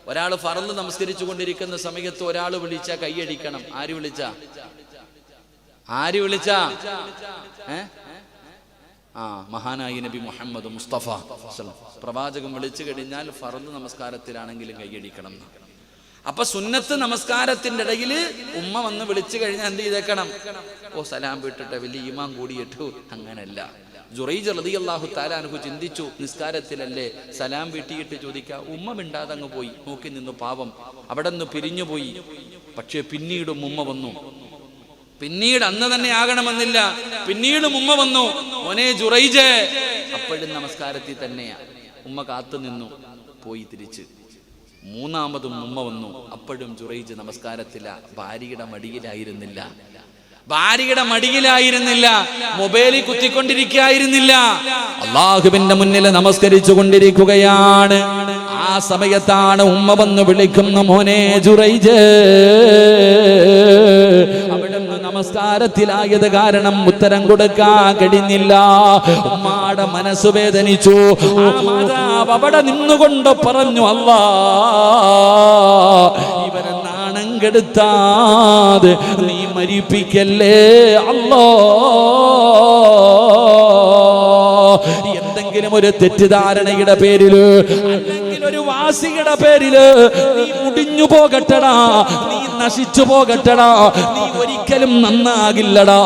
S1: ഒരാൾ ഫർള് നമസ്കരിച്ചു കൊണ്ടിരിക്കുന്ന സമയത്ത് ഒരാൾ വിളിച്ച കൈയടിക്കണം. ആര് വിളിച്ച? മഹാനായി നബി മുഹമ്മദ് മുസ്തഫ പ്രവാചകൻ വിളിച്ചു കഴിഞ്ഞാൽ ഫർള് നമസ്കാരത്തിലാണെങ്കിലും കൈയടിക്കണം. അപ്പൊ സുന്നത്ത് നമസ്കാരത്തിന്റെ ഇടയിൽ ഉമ്മ വന്ന് വിളിച്ചു കഴിഞ്ഞാൽ എന്ത് ചെയ്തേക്കണം? സലാം വിട്ടിട്ട് വലിയ ഈമാൻ കൂടിയിട്ടു. അങ്ങനല്ല. ജുറൈജ് റളിയല്ലാഹു തആല അൻഹു ചിന്തിച്ചു, നിസ്കാരത്തിലല്ലേ, സലാം വീട്ടിയിട്ട് ചോദിക്കുക. ഉമ്മ മിണ്ടാതെ അങ്ങ് പോയി, നോക്കി നിന്നു. പാവം, അവിടെ നിന്ന് പിരിഞ്ഞുപോയി. പക്ഷെ പിന്നീടും ഉമ്മ വന്നു. പിന്നീട് അന്ന് തന്നെ ആകണമെന്നില്ല, പിന്നീടും ഉമ്മ വന്നു, മോനെ ജുറൈജേ. അപ്പോഴും നമസ്കാരത്തിൽ തന്നെയാ. ഉമ്മ കാത്തു നിന്നു, പോയി തിരിച്ച്. 3ാമതും ഉമ്മ വന്നു. അപ്പോഴും ജുറൈജ് നമസ്കാരത്തില. ഭാര്യയുടെ മടിയിലായിരുന്നില്ല, മൊബൈലിൽ കുത്തിക്കൊണ്ടിരിക്കുകയായിരുന്നില്ല, അള്ളാഹുവിന്റെ മുന്നിൽ നമസ്കരിച്ചു കൊണ്ടിരിക്കുകയാണ്. ആ സമയത്താണ് ഉമ്മ വന്ന് വിളിക്കുന്ന, മോനെ ജുറൈജ്. അവിടുന്ന് നമസ്കാരത്തിലായത് കാരണം ഉത്തരം കൊടുക്കാൻ കഴിഞ്ഞില്ല. ഉമ്മാടെ മനസ്സ് വേദനിച്ചു. ആ മാതാവ് അവിടെ നിന്നുകൊണ്ട് പറഞ്ഞു, അല്ലാ, ഇവരെ നാണം കെടുത്താതെ നീ മരിപ്പിക്കല്ലേ അല്ലാ. എന്തെങ്കിലും ഒരു തെറ്റിദ്ധാരണയുടെ പേരില്, അല്ലെങ്കിൽ ഒരു വാസിയുടെ പേരില് നീ മുടിഞ്ഞു പോകട്ടടാ, നീ നശിച്ചു പോകട്ടടാ, നീ ഒരിക്കലും നന്നാകില്ലടാ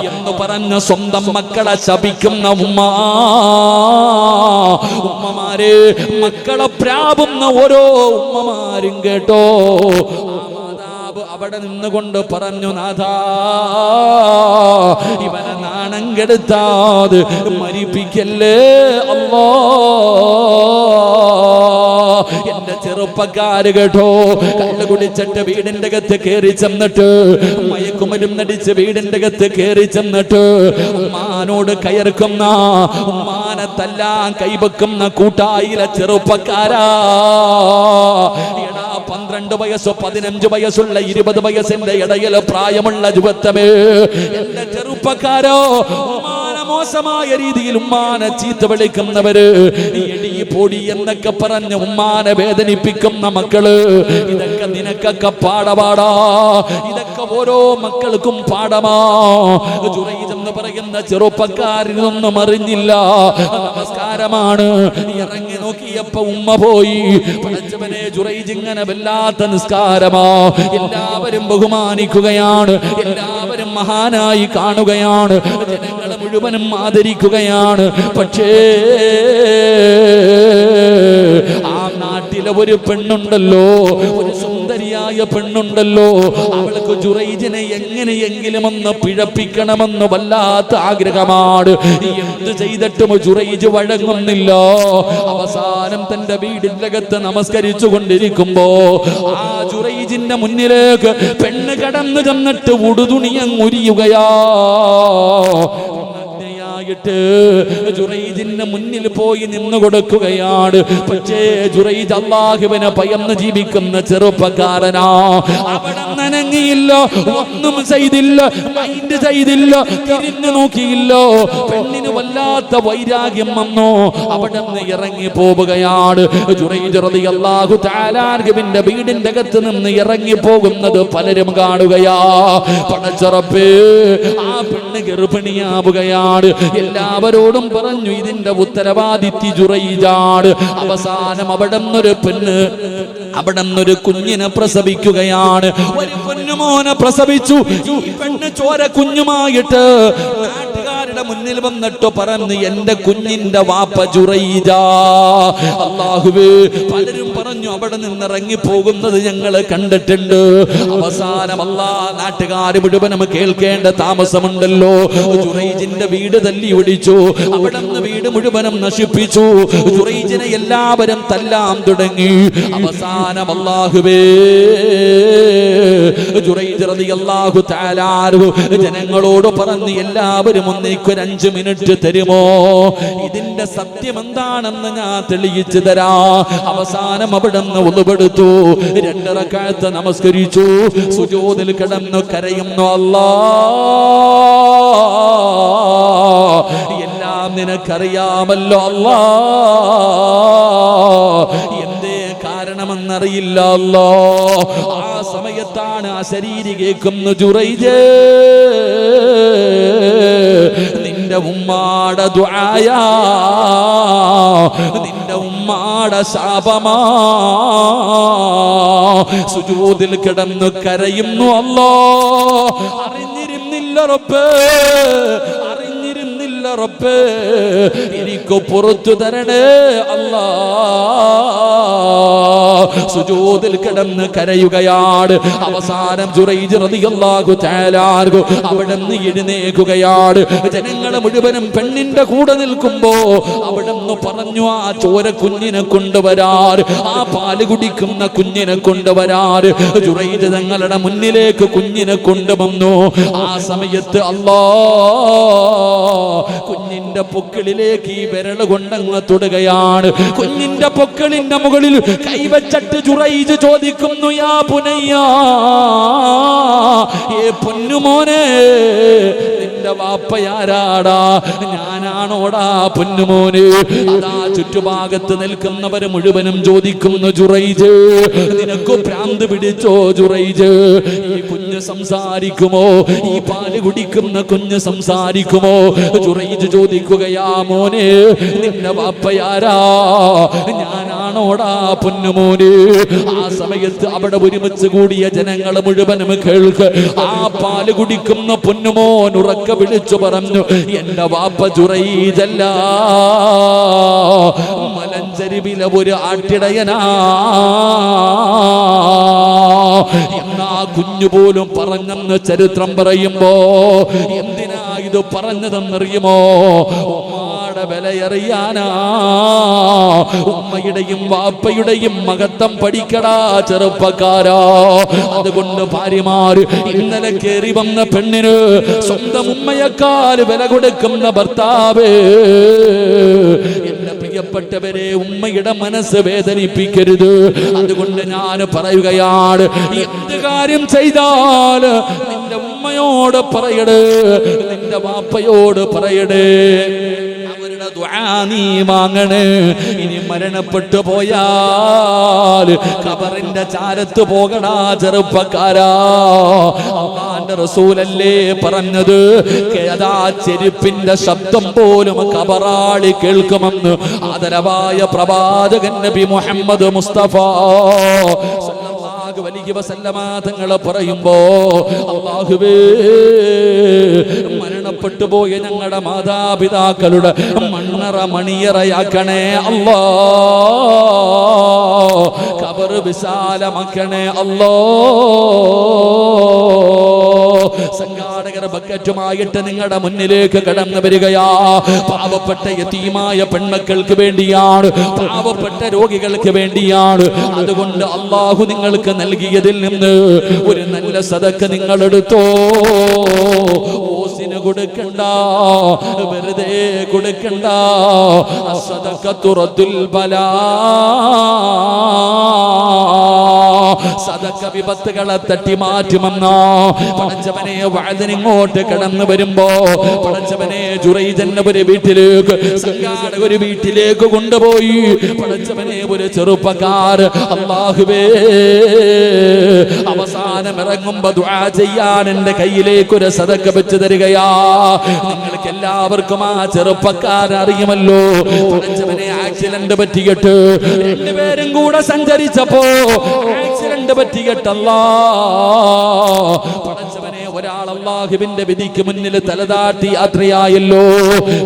S1: എന്ന് പറഞ്ഞ സ്വന്തം മക്കളെ ശപിക്കുന്ന ഉമ്മമാരെ, മക്കളെ പ്രാപുന്ന ഓരോ ഉമ്മമാരും കേട്ടോ. അവിടെ നിന്നുകൊണ്ട് പറഞ്ഞു, നാഥാ, ഇവനെ നാണം കെടുത്താതെ മരിപ്പിക്കല്ലേ അല്ലാ. എന്റെ ചെറുപ്പക്കാര് കേട്ടോ, കള്ളു കുടിച്ചിട്ട് വീടിന്റെ അകത്ത് കയറി ചെന്നിട്ട്, മയക്കുമരുന്നടിച്ച് വീടിന്റെ അകത്ത് കയറി ചെന്നിട്ട് ഉമ്മാനോട് കയർക്കുന്ന, ഉമ്മാനെ തല്ലാൻ കൈവെക്കുന്ന കൂട്ടായിലെ ചെറുപ്പക്കാരാ. 12 വയസ്സോ 15 വയസ്സുള്ള 20 വയസ്സിന്റെ ഇടയിൽ പ്രായമുള്ള യുവത്വമേ, എന്റെ ചെറുപ്പക്കാരോ, ഉമ്മാനെ മോശമായ രീതിയിൽ ഉമ്മാനെ ചീത്ത വിളിക്കുന്നവര്, എടി പൊടി എന്നൊക്കെ പറഞ്ഞ് ഉമ്മാനെ വേദനിപ്പിക്കുന്ന മക്കള്, ഇതൊക്കെ നിനക്കൊക്കെ പാടപാടാ, ഇതൊക്കെ ഓരോ മക്കൾക്കും പാടമാ. ജുറൈജ് എന്ന് പറയുന്ന ചെറുപ്പക്കാരനൊന്നും അറിഞ്ഞില്ല. നമസ്കാരമാണ്, ഇറങ്ങി നോക്കിയപ്പോ ഉമ്മ പോയി. പടച്ചവനെ, ജുറൈജ് ഇങ്ങനെ വല്ലാത്ത നിസ്കാരമാ. എല്ലാവരും ബഹുമാനിക്കുകയാണ്, എല്ലാവരും മഹാനായി കാണുകയാണ്, ജനങ്ങളെ മുഴുവനും ആദരിക്കുകയാണ്. പക്ഷേ ആ നാട്ടിലെ ഒരു പെണ്ണുണ്ടല്ലോ, ഒരു സുന്ദരിയായ പെണ്ണുണ്ടല്ലോ, അവൾക്ക് ജുറൈജിനെ എങ്ങനെയെങ്കിലും ഒന്ന് പിഴപ്പിക്കണമെന്ന് വല്ലാത്ത ആഗ്രഹമാണ്. എന്ത് ചെയ്തിട്ടും ജുറൈജ് വഴങ്ങുന്നില്ല. അവസാനം തന്റെ വീടിന്റെ അകത്ത് നമസ്കരിച്ചു കൊണ്ടിരിക്കുമ്പോ ആ ജുറൈജിന്റെ മുന്നിലേക്ക് പെണ്ണ് കടന്നു ചെന്നിട്ട് ഉടുതുണിയങ്ങുരിയുകയാ. ജുറൈജിന്റെ മുന്നിൽ പോയി നിന്നു കൊടുക്കുകയാണ്. പക്ഷേ ജുറൈജ് അല്ലാഹുവിനെ ഭയന്ന് ജീവിക്കുന്ന ചെറുപ്പക്കാരനാ. അവിടെ നനങ്ങിയില്ല, ഒന്നും ചെയ്തില്ല, മൈൻഡ് ചെയ്തില്ല, തിരിഞ്ഞു നോക്കിയില്ല. പെണ്ണിന് വല്ലാത്ത വൈരാഗ്യം വന്നു, അവിടെ നിന്ന് ഇറങ്ങി പോവുകയാണ്. ജുറൈജ് റളിയല്ലാഹു തആല അൻഹുവിന്റെ വീടിന്റെ അകത്ത് നിന്ന് ഇറങ്ങി പോകുന്നത് പലരും കാണുകയാ. പടച്ചറപ്പേ, ആ പെണ്ണ് ഗർഭിണിയാവുകയാണ്. എല്ലാവരോടും പറഞ്ഞു, ഇതിന്റെ ഉത്തരവാദിത്വം ജുറൈജാണ്. അവസാനം അവിടെ നിന്നൊരു പെണ്ണ്, അവിടെ നിന്നൊരു കുഞ്ഞിനെ പ്രസവിക്കുകയാണ്. ഒരു പൊന്നുമോനെ പ്രസവിച്ചു. ഈ പെണ്ണ് ചോര കുഞ്ഞുമായിട്ട് നാട്ടുകാരുടെ മുന്നിൽ വന്നിട്ട് പറഞ്ഞു, എന്റെ കുഞ്ഞിന്റെ വാപ്പ ജുറൈജാ. അല്ലാഹുവേ, പലരും പറഞ്ഞു അവിടെ നിന്ന് ഇറങ്ങി പോകുന്നത് ഞങ്ങൾ കണ്ടിട്ടുണ്ട്. അവസാനം നാട്ടുകാർ മുഴുവനും കേൾക്കേണ്ട താമസമുണ്ടല്ലോ. ജുറൈജിന്റെ വീട് തല്ലി ഒടിച്ചു, അവിടെ നിന്ന് വീട് മുഴുവനും നശിപ്പിച്ചു. ജുറൈജിനെ എല്ലാവരും തല്ലാൻ തുടങ്ങി. അവസാനം അല്ലാഹുവേ, ജുറൈജ് റളിയല്ലാഹു തആല അൻഹു ജനങ്ങളോട് പറഞ്ഞു, എല്ലാവരും ഒന്നേക്ക് 5 മിനിറ്റ് തരുമോ? ഇതിന്റെ സത്യം എന്താണെന്ന് ഞാൻ തെളിയിച്ചു തരാ. അവസാനം അവിടെ നിന്ന് ഉളുവെടുത്തു, 2 റക്അത്ത് നമസ്കരിച്ചു, സുജൂദിൽ കിടന്നു കരയുന്നു, അല്ലാ, എല്ലാം നിനക്കറിയാമല്ലോ അല്ലാ, എന്തേ കാരണമെന്നറിയില്ല അല്ലാ. ആ സമയത്താണ് ആ ശരീരി കേൾക്കുന്നു, ജുറൈജ്, നിന്റെ ഉമ്മാടെ ദുആയാ, നിന്റെ ഉമ്മാടെ ശാപമാ. സുജൂദിൽ കിടന്നു കരയുന്നു, അല്ലാ, അറിഞ്ഞിരുന്നില്ല റബ്ബേ, അറിഞ്ഞിരുന്നില്ല റബ്ബേ, എനിക്ക് പുറത്തു തരണേ അല്ലാ. സുജൂദിൽ കിടന്ന് കരയുകയാണ്. അവസാനം ജുറൈജ് റളിയല്ലാഹു തആല അൻഹു അവിടെ നിന്ന് എഴുന്നേൽക്കുകയാണ്. ജനങ്ങളെ മുഴുവനും പെണ്ണിന്റെ കൂടെ നിൽക്കുമ്പോ അവിടെ നിന്ന് പറഞ്ഞു, ആ ചോര കുഞ്ഞിനെ കൊണ്ടുവരാറ്, ആ പാല് കുടിക്കുന്ന കുഞ്ഞിനെ കൊണ്ടുവരാറ്. ജുറൈജ് തങ്ങളുടെ മുന്നിലേക്ക് കുഞ്ഞിനെ കൊണ്ടുവന്നു. ആ സമയത്ത് അല്ലാ, കുഞ്ഞിന്റെ പൊക്കിളിലേക്ക് ഈ വിരൽ കൊണ്ടങ്ങ് തൊടുകയാണ്. കുഞ്ഞിന്റെ പൊക്കിളിന്റെ മുകളിൽ കൈവച്ചിട്ട് ജുറൈജ് ചോദിക്കുന്നു, യാ പുനയ്യാ, ഏ പൊന്നുമോനെ, നിന്റെ വാപ്പയാരാടാ? ഞാനാണോടാ പൊന്നുമോനെ? അതാ ചുറ്റുഭാഗത്ത് നിൽക്കുന്നവര് മുഴുവനും ചോദിക്കുന്നു, ജുറൈജ്, നിനക്ക് ഭ്രാന്ത് പിടിച്ചോ ജുറൈജ്? ഈ കുഞ്ഞ് സംസാരിക്കുമോ? ഈ പാല് കുടിക്കുന്ന കുഞ്ഞ് സംസാരിക്കുമോ? ജുറൈജ് ചോദിക്കുകയാ, മോനെ, നിന്റെ വാപ്പയാരാ? ഞാനാണോടാ പൊന്നുമോനെ? ആ സമയത്ത് അവിടെ ഒരുമിച്ച് കൂടിയ ജനങ്ങൾ മുഴുവനും കേൾക്ക്, ആ പാല് കുടിക്കുന്ന പൊന്നുമോൻ ഉറക്കെ വിളിച്ചു പറഞ്ഞു, എന്റെ വാപ്പ ജുറൈജല്ല, മലഞ്ചരിവിലെ ഒരു ആട്ടിടയനാ. എന്നാ കുഞ്ഞുപോലും പറഞ്ഞെന്ന് ചരിത്രം പറയുമ്പോ എന്തിനാ ഇത് പറഞ്ഞതെന്നറിയുമോ? ഉമ്മയുടെ വിലയറിയാനാ. ഉമ്മയുടെയും വാപ്പയുടെയും മഹത്വം പഠിക്കടാ ചെറുപ്പക്കാരാ. അതുകൊണ്ട് ഭാര്യമാര് ഇന്നലെ കേറി വന്ന പെണ്ണിന് സ്വന്തം ഉമ്മയെക്കാൾ വില കൊടുക്കുന്ന ഭർത്താവ്, എന്റെ പ്രിയപ്പെട്ടവരെ, ഉമ്മയുടെ മനസ്സ് വേദനിപ്പിക്കരുത്. അതുകൊണ്ട് ഞാൻ പറയുകയാണ്, എന്ത് കാര്യം ചെയ്താൽ നിന്റെ ഉമ്മയോട് പറയടേ, നിന്റെ വാപ്പയോട് പറയടേ, അവരുടെ ദുആ നീ വാങ്ങണേ. ഇനി മരണപ്പെട്ടു പോയാൽ ഖബറിന്റെ ചാരത്ത് പോകടാ ചെറുപ്പക്കാരാ. അല്ലാഹുവിന്റെ റസൂലല്ലേ പറഞ്ഞത്, കേദാ ചെരുപ്പിന്റെ ശബ്ദം പോലും ഖബറാളി കേൾക്കുമെന്ന് ആദരവായ പ്രവാചകൻ നബി മുഹമ്മദ് മുസ്തഫ വലിയ വസല്ലമ തങ്ങൾ പറയുമ്പോ, അല്ലാഹുവേ, മരണപ്പെട്ടു പോയ ഞങ്ങളുടെ മാതാപിതാക്കളുടെ മണ്ണറ മണിയറയാക്കണേ അല്ലാ, ഖബർ വിശാലമാക്കണേ അല്ലാ. സംഘാടകർ ബക്കറ്റുമായിട്ട് നിങ്ങളുടെ മുന്നിലേക്ക് കടന്നു വരികയാ. പാവപ്പെട്ട യതീമായ പെൺമക്കൾക്ക് വേണ്ടിയാണ്, പാവപ്പെട്ട രോഗികൾക്ക് വേണ്ടിയാണ്. അതുകൊണ്ട് അല്ലാഹു നിങ്ങൾക്ക് നൽകിയതിൽ നിന്ന് ഒരു നല്ല സദക്ക നിങ്ങൾ എടുത്തോ. ഓസിന് കൊടുക്കണ്ട, വെറുതെ കൊടുക്കണ്ട. അസ്സദഖത്തു റദ്ദുൽ ബലാ. സദക്ക വിപത്തുകളെ തട്ടി മാറ്റുമെന്നോ. പടച്ചവനെ, വഅദിനിങ്ങോട്ട് കടന്നു വരുമ്പോ പടച്ചവനെ, ജുറൈജന്റെ ഒരു വീട്ടിലേക്ക്, സംഘാടക ഒരു വീട്ടിലേക്ക് കൊണ്ടുപോയി. പടച്ചവനെ, ഒരു ചെറുപ്പക്കാർ, അല്ലാഹുവേ, അവസാനം ഇറങ്ങുമ്പോ ദുആ ചെയ്യാൻ എന്റെ കയ്യിലേക്ക് ഒരു സദക്ക വെച്ച് തരികയാ. നിങ്ങൾക്ക് എല്ലാവർക്കും ആ ചെറുപ്പക്കാരൻ അറിയുമല്ലോ. പടച്ചവനെ, ആക്സിഡന്റ് പറ്റിയിട്ട് രണ്ടുപേരും കൂടെ സഞ്ചരിച്ചപ്പോ ആക്സിഡന്റ് പറ്റിയിട്ടല്ലാ. പടച്ചവനെ, ഒരാൾ അല്ലാഹുവിന്റെ വിധിക്ക് മുന്നിൽ തലതാട്ടി യാത്രയായല്ലോ.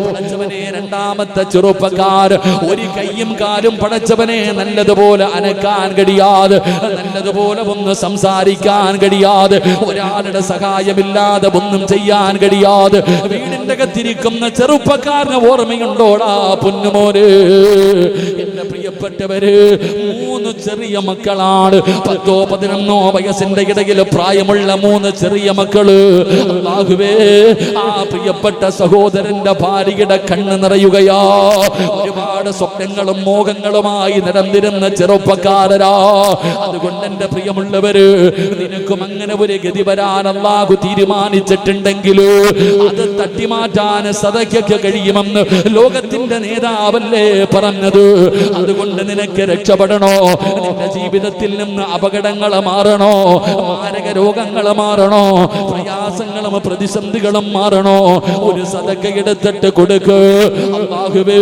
S1: പടച്ചവനെ, രണ്ടാമത്തെ ചെറുപ്പക്കാർ ഒരു കൈയും കാലും പടച്ചവനെ നല്ലതുപോലെ അനക്കാൻ കഴിയാതെ, നല്ലതുപോലെ ഒന്ന് സംസാരിക്കാൻ കഴിയാതെ, ഒരാളുടെ സഹായമില്ലാതെ ഒന്നും ചെയ്യാൻ കഴിയാതെ വീടിന്റെ അകത്തിരിക്കുന്ന ചെറുപ്പക്കാരന് ഓർമ്മയുണ്ടോടാ പൊന്നുമോന്? എന്റെ പ്രിയപ്പെട്ടവര്, 3 ചെറിയ മക്കളാണ്. 10-11 വയസ്സിന്റെ ഇടയിൽ പ്രായമുള്ള 3 ചെറിയ മക്കള്. അല്ലാഹുവേ, ആ പ്രിയപ്പെട്ട സഹോദരന്റെ ഭാര്യയുടെ കണ്ണ് നിറയുകയാ. ഒരുപാട് സ്വപ്നങ്ങളും മോഹങ്ങളുമായി നടന്നിരുന്ന ചെറുപ്പക്കാരരാ. അതുകൊണ്ട് എന്റെ പ്രിയമുള്ളവര്, നിനക്കും അങ്ങനെ ഒരു ഗതി വരാൻ അല്ലാഹു തീരുമാനിച്ചിട്ടുണ്ടെങ്കിൽ അത് തട്ടിമാറ്റാൻ സദഖയ്ക്ക് കഴിയുമെന്ന് ലോകത്തിന്റെ നേതാവല്ലേ പറഞ്ഞത്. അതുകൊണ്ട് നിനക്ക് രക്ഷപ്പെടണോ, നിന്റെ ജീവിതത്തിൽ നിന്ന് അപകടങ്ങൾ മാറണോ, മാരക രോഗങ്ങൾ മാറണോ, പ്രയാസങ്ങളും പ്രതിസന്ധികളും മാറണോ, ഒരു സദഖ എടുത്തിട്ട് കൊടുക്ക്. അല്ലാഹുവേ,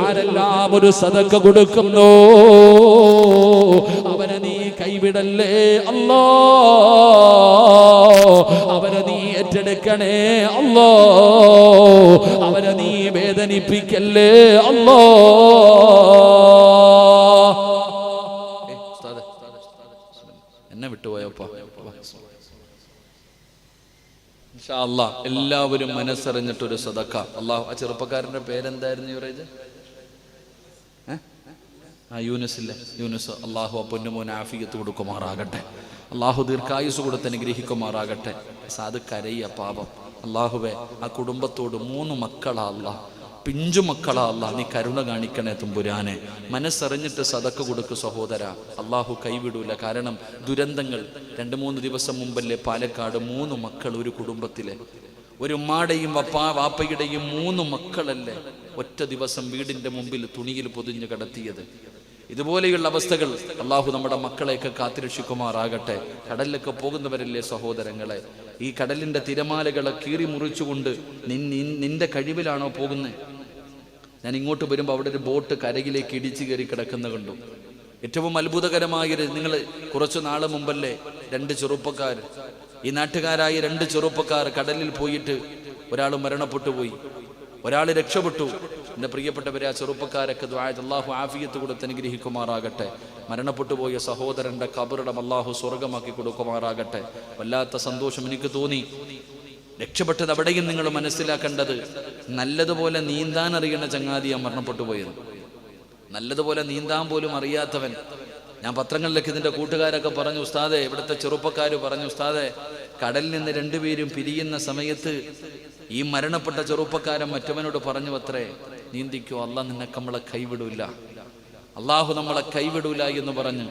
S1: ആരെല്ലാം ഒരു സദഖ കൊടുക്കുന്നോ അവനെ നീ കൈവിടല്ലേ അല്ലാ, അവനെ നീ ഏറ്റെടുക്കണേ അല്ലാ, അവനെ നീ വേദനിപ്പിക്കല്ലേ അല്ലാ. എന്നെ വിട്ടുപോയപ്പോ ഇൻഷാ അല്ലാഹ് എല്ലാവരും മനസ്സറിഞ്ഞിട്ടൊരു സദഖ. അല്ലാഹു, ആ ചെറുപ്പക്കാരന്റെ പേരെന്തായിരുന്നു യുവറേജ്? യൂനുസില്ലേ? യൂനുസ്. അല്ലാഹു ആ പൊന്നുമോൻ ആഫിയത്ത് കൊടുക്കുമാറാകട്ടെ. അല്ലാഹു ദീർഘായുസ് കൊടുത്ത് അനുഗ്രഹിക്കുമാറാകട്ടെ. സാധു കരയ പാപം. അല്ലാഹുവേ, ആ കുടുംബത്തോട് 3 മക്കളാ അല്ലാഹ്, പിഞ്ചു മക്കളാ അല്ലാഹ്, നീ കരുണ കാണിക്കണേ തുമ്പുരാനെ. മനസ്സറിഞ്ഞിട്ട് സദക്ക കൊടുക്ക് സഹോദര. അല്ലാഹു കൈവിടൂല. കാരണം ദുരന്തങ്ങൾ 2-3 ദിവസം മുമ്പല്ലേ പാലക്കാട് 3 മക്കൾ ഒരു കുടുംബത്തിലെ, ഒരു ഉമ്മാടെയും വാപ്പയുടെയും 3 മക്കളല്ലേ ഒറ്റ ദിവസം വീടിന്റെ മുമ്പിൽ തുണിയിൽ പൊതിഞ്ഞു കിടത്തിയത്. ഇതുപോലെയുള്ള അവസ്ഥകൾ അല്ലാഹു നമ്മുടെ മക്കളെയൊക്കെ കാത്തുരക്ഷിക്കുമാറാകട്ടെ. കടലിലൊക്കെ പോകുന്നവരല്ലേ സഹോദരങ്ങളെ, ഈ കടലിന്റെ തിരമാലകളെ കീറി മുറിച്ചുകൊണ്ട് നിന്റെ കഴിവിലാണോ പോകുന്നത്? ഞാൻ ഇങ്ങോട്ട് വരുമ്പോൾ അവിടെ ഒരു ബോട്ട് കരയിലേക്ക് ഇടിച്ചു കയറി കിടക്കുന്ന കണ്ടു. ഏറ്റവും അത്ഭുതകരമായൊരു, നിങ്ങൾ കുറച്ചു നാള് മുമ്പല്ലേ 2 ചെറുപ്പക്കാർ, ഈ നാട്ടുകാരായ 2 ചെറുപ്പക്കാർ കടലിൽ പോയിട്ട് ഒരാൾ മരണപ്പെട്ടു പോയി, ഒരാൾ രക്ഷപ്പെട്ടു. എൻ്റെ പ്രിയപ്പെട്ടവരെ, ആ ചെറുപ്പക്കാരൊക്കെ ദുആ ചെയ്ത് അല്ലാഹു ആഫിയത്ത് കൊടുത്ത് അനുഗ്രഹിക്കുമാറാകട്ടെ. മരണപ്പെട്ടു പോയ സഹോദരൻ്റെ ഖബറിടം അല്ലാഹു സ്വർഗമാക്കി കൊടുക്കുമാറാകട്ടെ. വല്ലാത്ത സന്തോഷം എനിക്ക് തോന്നി. രക്ഷപ്പെട്ടത് അവിടെയും നിങ്ങൾ മനസ്സിലാക്കേണ്ടത്, നല്ലതുപോലെ നീന്താൻ അറിയുന്ന ചങ്ങാതിയാ മരണപ്പെട്ടു പോയത്. നല്ലതുപോലെ നീന്താൻ പോലും അറിയാത്തവൻ. ഞാൻ പത്രങ്ങളിലൊക്കെ ഇതിൻ്റെ കൂട്ടുകാരൊക്കെ പറഞ്ഞു, ഉസ്താദെ, ഇവിടുത്തെ ചെറുപ്പക്കാർ പറഞ്ഞു, ഉസ്താദെ, കടലിൽ നിന്ന് രണ്ടുപേരും പിരിയുന്ന സമയത്ത് ഈ മരണപ്പെട്ട ചെറുപ്പക്കാരൻ മറ്റവനോട് പറഞ്ഞു അത്രേ, നീന്തിക്കോ, അല്ലാഹ് നിനക്ക് നമ്മളെ കൈവിടൂല, അള്ളാഹു നമ്മളെ കൈവിടൂല എന്ന് പറഞ്ഞ്.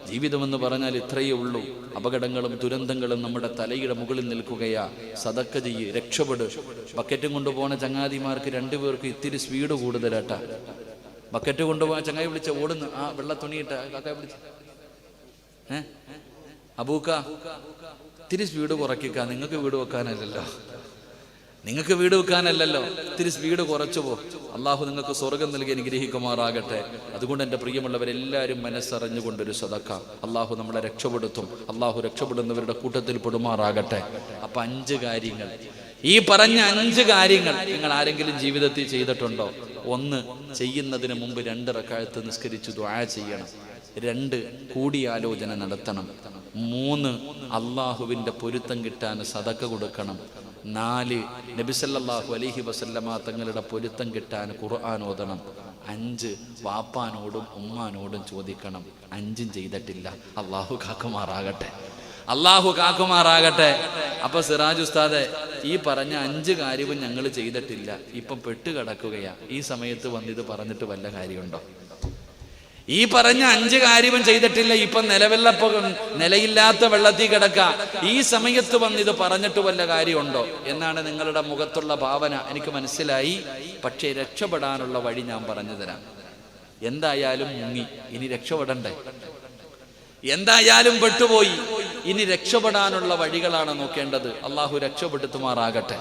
S1: ജീവിതമെന്ന് പറഞ്ഞാൽ ഇത്രയേ ഉള്ളൂ. അപകടങ്ങളും ദുരന്തങ്ങളും നമ്മുടെ തലയുടെ മുകളിൽ നിൽക്കുകയാ. സദക്ക ചെയ്യ്, രക്ഷപ്പെട്. ബക്കറ്റും കൊണ്ടുപോകുന്ന ചങ്ങാതിമാർക്ക് രണ്ടുപേർക്ക് ഇത്തിരി സ്പീഡ് കൂടുതലാട്ടാ. ബക്കറ്റ് കൊണ്ടുപോകാൻ ചങ്ങായി വിളിച്ച ഓടുന്നു, ആ വെള്ള തുണിയിട്ട് കാക്കായി വിളിച്ച, അബൂക്ക ഇത്തിരി സ്പീഡ് കുറയ്ക്കുക, നിങ്ങൾക്ക് വീട് വെക്കാനല്ലല്ലോ, നിങ്ങൾക്ക് വീട് വെക്കാനല്ലല്ലോ, ഇത്തിരി സ്പീഡ് കുറച്ചു പോ. അള്ളാഹു നിങ്ങൾക്ക് സ്വർഗം നൽകി അനുഗ്രഹിക്കുമാറാകട്ടെ. അതുകൊണ്ട് എൻ്റെ പ്രിയമുള്ളവരെല്ലാവരും മനസ്സറിഞ്ഞുകൊണ്ടൊരു സദക്ക, അള്ളാഹു നമ്മളെ രക്ഷപ്പെടുത്തും. അള്ളാഹു രക്ഷപ്പെടുന്നവരുടെ കൂട്ടത്തിൽ പെടുമാറാകട്ടെ. അപ്പം 5 കാര്യങ്ങൾ, ഈ പറഞ്ഞ 5 കാര്യങ്ങൾ നിങ്ങൾ ആരെങ്കിലും ജീവിതത്തിൽ ചെയ്തിട്ടുണ്ടോ? 1, ചെയ്യുന്നതിന് മുമ്പ് 2 റക്അത്ത് നിസ്കരിച്ച് ദുആ ചെയ്യണം. 2, കൂടിയാലോചന നടത്തണം. 3, അള്ളാഹുവിൻ്റെ പൊരുത്തം കിട്ടാൻ സദക്ക കൊടുക്കണം. 4, നബി സല്ലല്ലാഹു അലൈഹി വസല്ലമ തങ്ങളുടെ പൊരുത്തം കിട്ടാൻ ഖുർആൻ ഓതണം. 5, വാപ്പാനോടും ഉമ്മാനോടും ചോദിക്കണം. 5ഉം ചെയ്തിട്ടില്ല. അള്ളാഹു കാക്കുമാറാകട്ടെ, അള്ളാഹു കാക്കുമാറാകട്ടെ. അപ്പൊ സിറാജ് ഉസ്താദെ, ഈ പറഞ്ഞ 5 കാര്യവും ഞങ്ങൾ ചെയ്തിട്ടില്ല, ഇപ്പം പെട്ടുകിടക്കുകയാ, ഈ സമയത്ത് വന്നിത് പറഞ്ഞിട്ട് വല്ല കാര്യമുണ്ടോ? ഈ പറഞ്ഞ 5 കാര്യവും ചെയ്തിട്ടില്ല, ഇപ്പം നിലയില്ലാത്ത വെള്ളത്തിൽ കിടക്ക, ഈ സമയത്ത് വന്നിത് പറഞ്ഞിട്ട് വല്ല കാര്യമുണ്ടോ എന്നാണ് നിങ്ങളുടെ മുഖത്തുള്ള ഭാവന. എനിക്ക് മനസ്സിലായി. പക്ഷേ രക്ഷപ്പെടാനുള്ള വഴി ഞാൻ പറഞ്ഞു തരാം. എന്തായാലും മുങ്ങി, ഇനി രക്ഷപ്പെടണ്ടേ? എന്തായാലും പെട്ടുപോയി, ഇനി രക്ഷപ്പെടാനുള്ള വഴികളാണ് നോക്കേണ്ടത്. അള്ളാഹു രക്ഷപ്പെടുത്തുമാറാകട്ടെ.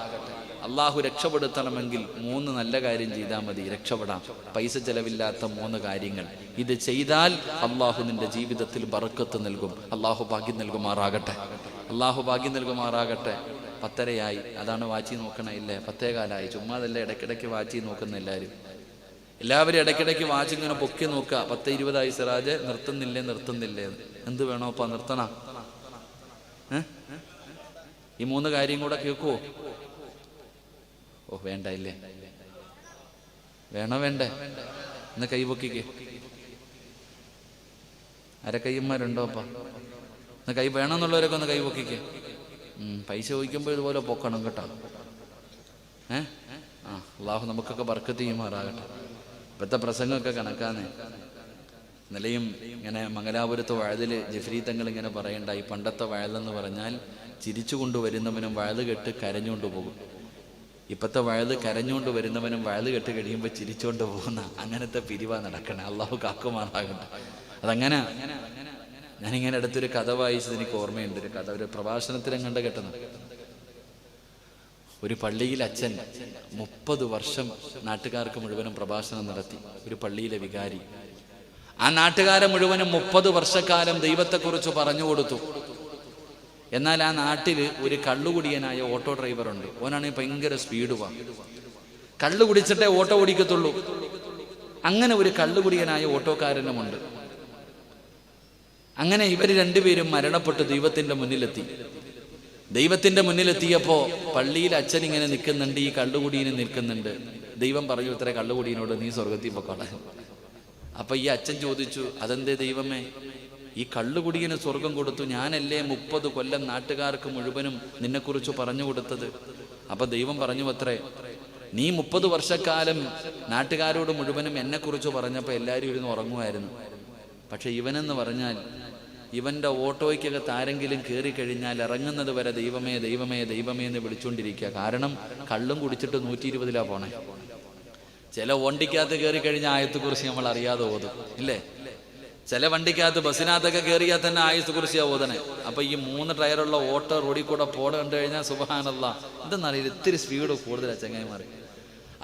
S1: അള്ളാഹു രക്ഷപ്പെടുത്തണമെങ്കിൽ 3 നല്ല കാര്യം ചെയ്താൽ മതി, രക്ഷപ്പെടാം. പൈസ ചെലവില്ലാത്ത 3 കാര്യങ്ങൾ. ഇത് ചെയ്താൽ അള്ളാഹു നിന്റെ ജീവിതത്തിൽ ബറക്കത്ത് നൽകും. അള്ളാഹു ഭാഗ്യം നൽകുമാറാകട്ടെ, അള്ളാഹു ഭാഗ്യം നൽകുമാറാകട്ടെ. 10:30 അതാണ് വാച്ചി നോക്കണമില്ലേ? 10:15. ചുമ്മാതല്ലേ ഇടയ്ക്കിടയ്ക്ക് വാച്ചി നോക്കുന്ന എല്ലാവരും ഇടയ്ക്കിടയ്ക്ക് വാച്ച് ഇങ്ങനെ പൊക്കി നോക്കുക. 10:20 സിറാജ്, നിർത്തുന്നില്ലേ? എന്ത് വേണോപ്പാ, നിർത്തണ? ഈ 3 കാര്യം കൂടെ കേൾക്കുവോ? ഓ, വേണ്ട ഇല്ലേ? വേണ്ടേ? ഇന്ന് കൈ പൊക്കിക്കേ. അരക്കയ്യന്മാരുണ്ടോ അപ്പാ? ഇന്ന് കൈ വേണമെന്നുള്ളവരൊക്കെ ഒന്ന് കൈ പൊക്കിക്കേ. പൈസ ചോദിക്കുമ്പോൾ ഇതുപോലെ പൊക്കണം കേട്ടോ. അള്ളാഹു നമുക്കൊക്കെ ബർക്കത്ത് ചെയ്യുമാറാകട്ടെ. ഇപ്പോഴത്തെ പ്രസംഗമൊക്കെ കണക്കാന്ന്. ഇന്നലെയും ഇങ്ങനെ മംഗലാപുരത്ത് വയതിൽ ജഫ്രി തങ്ങൾ ഇങ്ങനെ പറയണ്ടായി, പണ്ടത്തെ വയലെന്ന് പറഞ്ഞാൽ ചിരിച്ചു കൊണ്ടുവരുന്നവനും വയല് കെട്ട് കരഞ്ഞുകൊണ്ട് പോകും. ഇപ്പോഴത്തെ വയല് കരഞ്ഞുകൊണ്ട് വരുന്നവനും വയല് കെട്ട് കഴിയുമ്പോൾ ചിരിച്ചുകൊണ്ട് പോകുന്ന അങ്ങനത്തെ പിരിവാ നടക്കണേ. അള്ളാഹു കാക്കുമാറാകട്ടെ. അതങ്ങനെ. ഞാനിങ്ങനെ അടുത്തൊരു കഥ വായിച്ചത് എനിക്ക് ഓർമ്മയുണ്ട്. ഒരു കഥ, ഒരു പ്രഭാഷണത്തിലും കണ്ട് കേട്ടത്. ഒരു പള്ളിയിൽ അച്ഛൻ 30 വർഷം നാട്ടുകാർക്ക് മുഴുവനും പ്രഭാഷണം നടത്തി. ഒരു പള്ളിയിലെ വികാരി ആ നാട്ടുകാരെ മുഴുവനും 30 വർഷക്കാലം ദൈവത്തെക്കുറിച്ച് പറഞ്ഞു കൊടുത്തു. എന്നാൽ ആ നാട്ടിൽ ഒരു കള്ളുകുടിയനായ ഓട്ടോ ഡ്രൈവറുണ്ട്. ഓനാണെങ്കിൽ ഭയങ്കര സ്പീഡ് പോവാം, കള്ളു കുടിച്ചിട്ടേ ഓട്ടോ ഓടിക്കത്തുള്ളൂ. അങ്ങനെ ഒരു കള്ളുകുടിയനായ ഓട്ടോക്കാരനുമുണ്ട്. അങ്ങനെ ഇവർ രണ്ടുപേരും മരണപ്പെട്ട് ദൈവത്തിന്റെ മുന്നിലെത്തിയപ്പോ പള്ളിയിൽ അച്ഛൻ ഇങ്ങനെ നിൽക്കുന്നുണ്ട്, ഈ കള്ളുകുടിയന് നിൽക്കുന്നുണ്ട്. ദൈവം പറഞ്ഞു ഇത്ര കള്ളുകുടിയനോട്, നീ സ്വർഗത്തിൽ പൊക്കോളെ. അപ്പൊ ഈ അച്ഛൻ ചോദിച്ചു, അതെന്തേ ദൈവമേ, ഈ കള്ളുകുടിയന് സ്വർഗം കൊടുത്തു, ഞാനല്ലേ 30 കൊല്ലം നാട്ടുകാർക്ക് മുഴുവനും നിന്നെക്കുറിച്ച് പറഞ്ഞു കൊടുത്തത്. അപ്പൊ ദൈവം പറഞ്ഞു അത്രേ, നീ 30 വർഷക്കാലം നാട്ടുകാരോട് മുഴുവനും എന്നെക്കുറിച്ച് പറഞ്ഞപ്പോൾ എല്ലാവരും ഇരുന്ന് ഉറങ്ങുമായിരുന്നു. പക്ഷെ ഇവനെന്ന് പറഞ്ഞാൽ ഇവന്റെ ഓട്ടോയ്ക്കകത്ത് ആരെങ്കിലും കയറി കഴിഞ്ഞാൽ ഇറങ്ങുന്നത് വരെ ദൈവമേ ദൈവമേ ദൈവമേ എന്ന് വിളിച്ചുകൊണ്ടിരിക്കുക. കാരണം കള്ളും കുടിച്ചിട്ട് 120 പോണേ. ചില വണ്ടിക്കകത്ത് കയറി കഴിഞ്ഞാൽ ആയത്തെക്കുറിച്ച് നമ്മൾ അറിയാതെ ഓതും ഇല്ലേ? ചില വണ്ടിക്കകത്ത് ബസ്സിനകത്തൊക്കെ കയറിയാൽ തന്നെ ആയത്തെക്കുറിച്ചാണ് ഓതണേ. അപ്പൊ ഈ 3 ടയറുള്ള ഓട്ടോ റോഡിൽ കൂടെ പോട കണ്ടു കഴിഞ്ഞാൽ സുബ്ഹാനല്ലാഹ്, എന്തെന്നറിയില്ല, ഇത്തിരി സ്പീഡ് കൂടുതലാണ് ചങ്ങായിമാർ.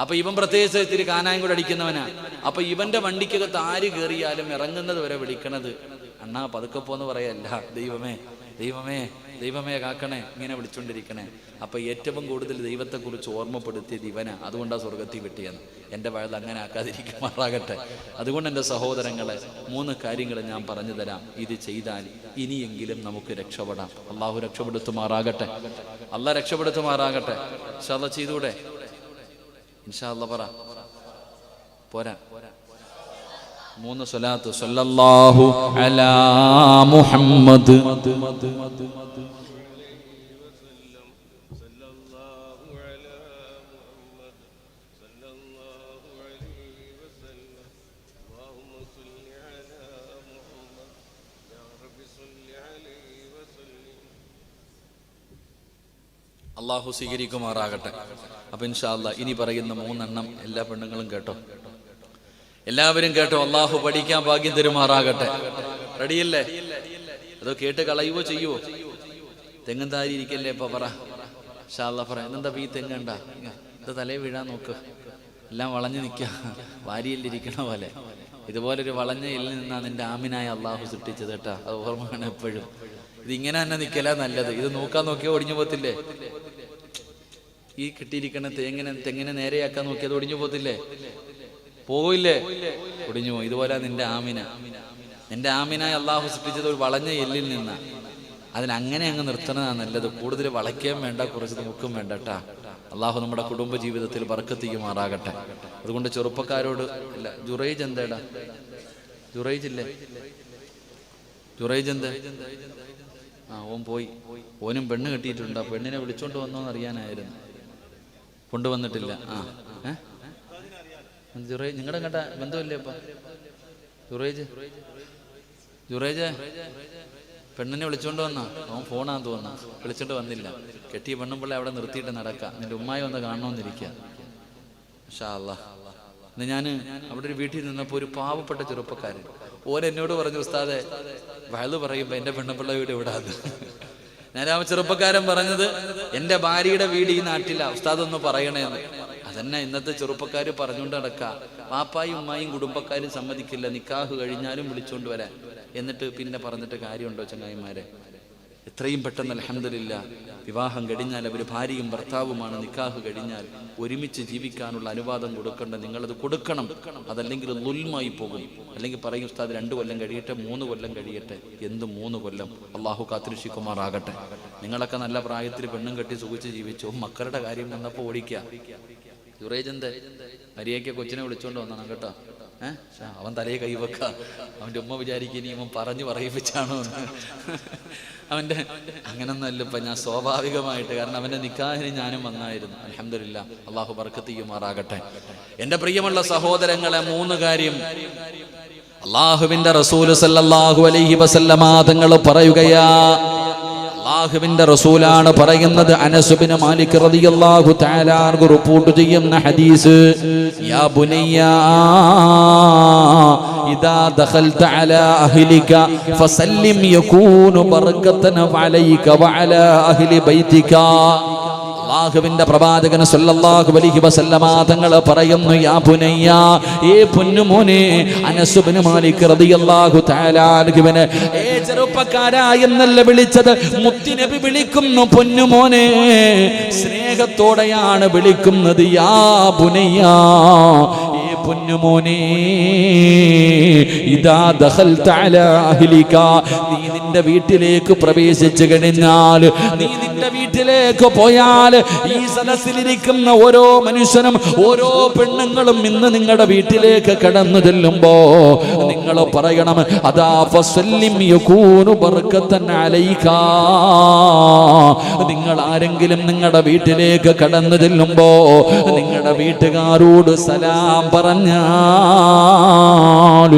S1: അപ്പൊ ഇവൻ പ്രത്യേകിച്ച് ഇത്തിരി കാനായും കൂടെ അടിക്കുന്നവനാ. അപ്പൊ ഇവന്റെ വണ്ടിക്കകത്ത് ആര് കയറിയാലും ഇറങ്ങുന്നത് വരെ വിളിക്കണത്, അണ്ണാ പതുക്കെ പോന്ന് പറയല്ല, ദൈവമേ ദൈവമേ ദൈവമേ കാക്കണേ, ഇങ്ങനെ വിളിച്ചുകൊണ്ടിരിക്കണേ. അപ്പൊ ഏറ്റവും കൂടുതൽ ദൈവത്തെക്കുറിച്ച് ഓർമ്മപ്പെടുത്തിയത് ഇവനാ. അതുകൊണ്ടാണ് സ്വർഗത്തിൽ വിട്ടിയെന്ന്. എൻ്റെ വയൽ അങ്ങനെ ആക്കാതിരിക്കുമാറാകട്ടെ. അതുകൊണ്ട് എൻ്റെ സഹോദരങ്ങളെ, 3 കാര്യങ്ങൾ ഞാൻ പറഞ്ഞു തരാം. ഇത് ചെയ്താൽ ഇനിയെങ്കിലും നമുക്ക് രക്ഷപ്പെടാം. അള്ളാഹു രക്ഷപ്പെടുത്തുമാറാകട്ടെ. അള്ളാഹ് രക്ഷപ്പെടുത്തുമാറാകട്ടെ. ഇൻഷാ അല്ലാഹ് ചെയ്തൂടെ? ഇൻഷാ അല്ലാഹ് പറ. പോരാ 3 സ്വലാത്ത്. സല്ലല്ലാഹു അലാ മുഹമ്മദ് അള്ളാഹു സ്വീകരിക്കുമാറാകട്ടെ. അപ്പൊ ഇൻഷാ അല്ലാഹ് ഇനി പറയുന്ന 3 എണ്ണം എല്ലാ പെണ്ണുങ്ങളും കേട്ടോ, എല്ലാവരും കേട്ടോ. അള്ളാഹു പഠിക്കാൻ ഭാഗ്യം തരുമാറാകട്ടെ. റെഡിയല്ലേ? അതോ കേട്ട് കളയുവോ ചെയ്യുവോ? തെങ്ങും താരി ഇരിക്കല്ലേ? ഇപ്പൊ പറ. ഇൻഷാ അല്ലാഹ് പറ. എന്താ ഈ തെങ്ങണ്ട ഇത് തലേ വീഴാൻ നോക്ക്. എല്ലാം വളഞ്ഞു നിൽക്കുക, വാരിയല്ലിരിക്കണ പോലെ. ഇതുപോലൊരു വളഞ്ഞ ഇല്ലിൽ നിന്നാണ് നിന്റെ ആമിനായ അള്ളാഹു സൃഷ്ടിച്ചത് കേട്ടാ. അത് ഓർമ്മയാണ് എപ്പോഴും. ഇതിങ്ങനെ തന്നെ നിൽക്കലാ നല്ലത്. ഇത് നോക്കിയാൽ ഒടിഞ്ഞു പോത്തില്ലേ? ഈ കിട്ടിയിരിക്കണ തെങ്ങിനെ നേരെയാക്കാൻ നോക്കിയത് ഒടിഞ്ഞു പോത്തില്ലേ? പോയില്ലേ? ഒടിഞ്ഞു പോകും. ഇതുപോലെ നിന്റെ ആമിന, നിന്റെ ആമിനായി അള്ളാഹു സൃഷ്ടിച്ചത് ഒരു വളഞ്ഞ എല്ലിൽ നിന്നാ. അതിനങ്ങനെ അങ്ങ് നിർത്തണതാണ് നല്ലത്. കൂടുതൽ വളയ്ക്കുകയും വേണ്ട, കുറച്ച് നോക്കും വേണ്ട കേട്ടാ. അള്ളാഹു നമ്മുടെ കുടുംബ ജീവിതത്തിൽ ബർക്കത്ത് ചെയ്യുമാറാകട്ടെ. അതുകൊണ്ട് ചെറുപ്പക്കാരോട് ഇല്ല. ജുറൈജ് എന്താടാ? ജുറൈജ് ഇല്ലേ? ജുറൈജ് എന്താ? ഓൻ പോയി. ഓനും പെണ്ണ് കെട്ടിയിട്ടുണ്ട്. ആ പെണ്ണിനെ വിളിച്ചോണ്ട് വന്നോന്ന് അറിയാനായിരുന്നു. കൊണ്ടുവന്നിട്ടില്ല. ജുറൈജ് നിങ്ങളുടെ കേട്ട ബന്ധമില്ലേ? അപ്പൊ ജുറൈജ് പെണ്ണിനെ വിളിച്ചോണ്ട് വന്നാ? അവൻ ഫോണാന്ന് തോന്നാ. വിളിച്ചോണ്ട് വന്നില്ല. കെട്ടിയ പെണ്ണും പിള്ളേ അവിടെ നിർത്തിയിട്ട് നടക്കാം. നിന്റെ ഉമ്മായി വന്ന് കാണണമെന്നിരിക്കുക. മാഷാ അല്ലാഹ്. ഇന്ന് ഞാൻ അവിടെ ഒരു വീട്ടിൽ നിന്നപ്പോൾ ഒരു പാവപ്പെട്ട ചെറുപ്പക്കാരൻ ഓൻ എന്നോട് പറഞ്ഞു, ഉസ്താദെ വയല് പറയുമ്പോ എന്റെ പെണ്ണുപിള്ള വീട് എവിടാന്ന്. ഞാൻ ആ ചെറുപ്പക്കാരൻ പറഞ്ഞത്, എന്റെ ഭാര്യയുടെ വീട് ഈ നാട്ടിലാ, ഉസ്താദ് ഒന്ന് പറയണേന്ന്. അതന്നെ ഇന്നത്തെ ചെറുപ്പക്കാര് പറഞ്ഞുകൊണ്ട് നടക്കാം. വാപ്പായും ഉമ്മായും കുടുംബക്കാരും സമ്മതിക്കില്ല നിക്കാഹ് കഴിഞ്ഞാലും വിളിച്ചോണ്ട് വരാൻ. എന്നിട്ട് പിന്നെ പറഞ്ഞിട്ട് കാര്യമുണ്ടോ ചങ്ങായിമാരെ? എത്രയും പെട്ടെന്ന് അൽഹംദുലില്ലാ വിവാഹം കഴിഞ്ഞാൽ അവർ ഭാര്യയും ഭർത്താവുമാണ്. നിക്കാഹ് കഴിഞ്ഞാൽ ഒരുമിച്ച് ജീവിക്കാനുള്ള അനുവാദം കൊടുക്കേണ്ട നിങ്ങളത് കൊടുക്കണം. അതല്ലെങ്കിൽ ളുൽമായി പോകും. അല്ലെങ്കിൽ പറയും ഉസ്താദ് 2 കൊല്ലം കഴിയട്ടെ, 3 കൊല്ലം കഴിയട്ടെ. എന്ത് 3 കൊല്ലം? അള്ളാഹു കാത്തിരക്ഷിക്കുമാറാകട്ടെ. നിങ്ങളൊക്കെ നല്ല പ്രായത്തിൽ പെണ്ണും കെട്ടി സുഖിച്ച് ജീവിച്ചു. മക്കളുടെ കാര്യം വന്നപ്പോൾ ഓടിക്കുക. ജുറൈജ് എന്ത് മരിയയ്ക്ക് കൊച്ചിനെ വിളിച്ചോണ്ട് വന്നാണ് കേട്ടോ. അവൻ തലയെ കൈവെക്ക. അവന്റെ ഉമ്മ വിചാരിക്കും ഇനി ഇവൻ പറഞ്ഞു പറയിപ്പിച്ചാണോ എന്ന്. അവന്റെ അങ്ങനൊന്നല്ല. ഇപ്പൊ ഞാൻ സ്വാഭാവികമായിട്ട്, കാരണം അവന്റെ നിക്കാഹിന് ഞാനും വന്നായിരുന്നു. അൽഹംദുലില്ലാ അള്ളാഹു ബർക്കത്ത് ചെയ്യുമാറാകട്ടെ. എന്റെ പ്രിയമുള്ള സഹോദരങ്ങളെ, 3 കാര്യം അള്ളാഹുവിന്റെ റസൂൽ സല്ലല്ലാഹു അലൈഹി വസല്ലമ തങ്ങൾ പറയുകയാ. അല്ലാഹുവിന്റെ റസൂലാണ് പറയുന്നത്. അനസ് ഇബ്നു മാലിക് റളിയല്ലാഹു തആല അൻഹു റിപ്പോർട്ട് ചെയ്യുന്ന ഹദീസ്, യാ ബുനയ്യ ഇദാ ദഖൽത അലാ അഹ്ലിക ഫസല്ലിം യകൂനു ബർകതൻ അലൈക വഅലാ അഹ്ലി ബൈതിക. അല്ലാഹുവിന്റെ പ്രവാചകൻ സല്ലല്ലാഹു അലൈഹി വസല്ലമ തങ്ങൾ പറയുന്നു, യാ ബുനയ്യ, ഏ പൊന്നുമോനെ. അനസ് ഇബ്നു മാലിക് റളിയല്ലാഹു തആല അൻഹുവിനെ ചെറുപ്പക്കാരാ എന്നല്ല വിളിച്ചത്, മുത്തുനബി വിളിക്കുന്നു പൊന്നുമോനെ. സ്നേഹത്തോടെയാണ് വിളിക്കുന്നത്. യാ ബുനയ്യ, ഏ പൊന്നുമോനെ. ഇദാ ദഖൽത അലാ അഹ്ലിക, നീ നിന്റെ വീട്ടിലേക്ക് പ്രവേശിച്ചു കഴിഞ്ഞാൽ, നീ നിന്റെ വീട്ടിലേക്ക് പോയാൽ, ഈ സദസ്സിലിരിക്കുന്ന ഓരോ മനുഷ്യനും ഓരോ പെണ്ണുങ്ങളും ഇന്ന് നിങ്ങളുടെ വീട്ടിലേക്ക് കടന്നു ചെല്ലുമ്പോ നിങ്ങൾ പറയണം, അദാ ഫസല്ലിം യകൂനു ബർകതൻ അലൈക. നിങ്ങൾ ആരെങ്കിലും നിങ്ങളുടെ വീട്ടിലേക്ക് കടന്നു ചെല്ലുമ്പോ നിങ്ങളുടെ വീട്ടുകാരോട് സലാം പറഞ്ഞാൽ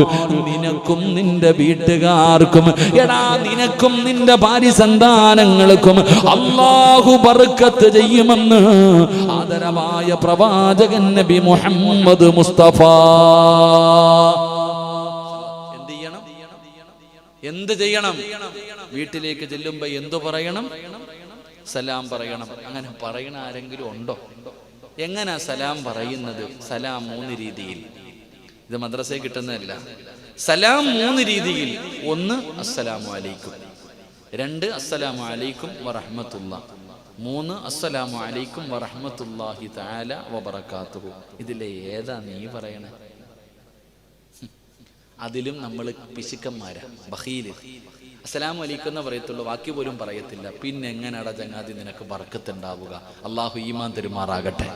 S1: നിനക്കും നിന്റെ വീട്ടുകാർക്കും, എടാ നിനക്കും നിന്റെ ഭാര്യ സന്താനങ്ങൾക്കും അല്ലാഹു ബർക്കത്ത് ചെയ്യുമെന്ന് ആദരവായ പ്രവാചകൻ നബി മുഹമ്മദ് മുസ്തഫ. എന്ത് ചെയ്യണം? വീട്ടിലേക്ക് ചെല്ലുമ്പോ എന്തു പറയണം? സലാം പറയണം. അങ്ങനെ പറയണ ആരെങ്കിലും ഉണ്ടോ? എങ്ങനാ സലാം പറയുന്നത്? സലാം 3 രീതിയിൽ. ഇത് മദ്രസയിൽ കിട്ടുന്നതല്ല. സലാം 3 രീതിയിൽ. ഒന്ന്, അസ്സലാമു അലൈക്കും. 2 അസ്സലാമു അലൈക്കും വറഹ്മത്തുള്ളാഹി. 3 അസ്സലാമു അലൈക്കും വറഹ്മത്തുള്ളാഹി തആല വബറകാതുഹു. ഇതിലെ ഏതാ നീ പറയണേ? അതിലും നമ്മൾ പിശുക്കന്മാരാ, ബഖീല്. അസ്സലാമു അലൈക്കും എന്ന് പറയത്തുള്ളൂ, ബാക്കി പോലും പറയത്തില്ല. പിന്നെ എങ്ങനെയാടാ ചങ്ങാതി നിനക്ക് ബർക്കത്തുണ്ടാവുക? അള്ളാഹു ഈമാൻ തരുമാറാകട്ടെ.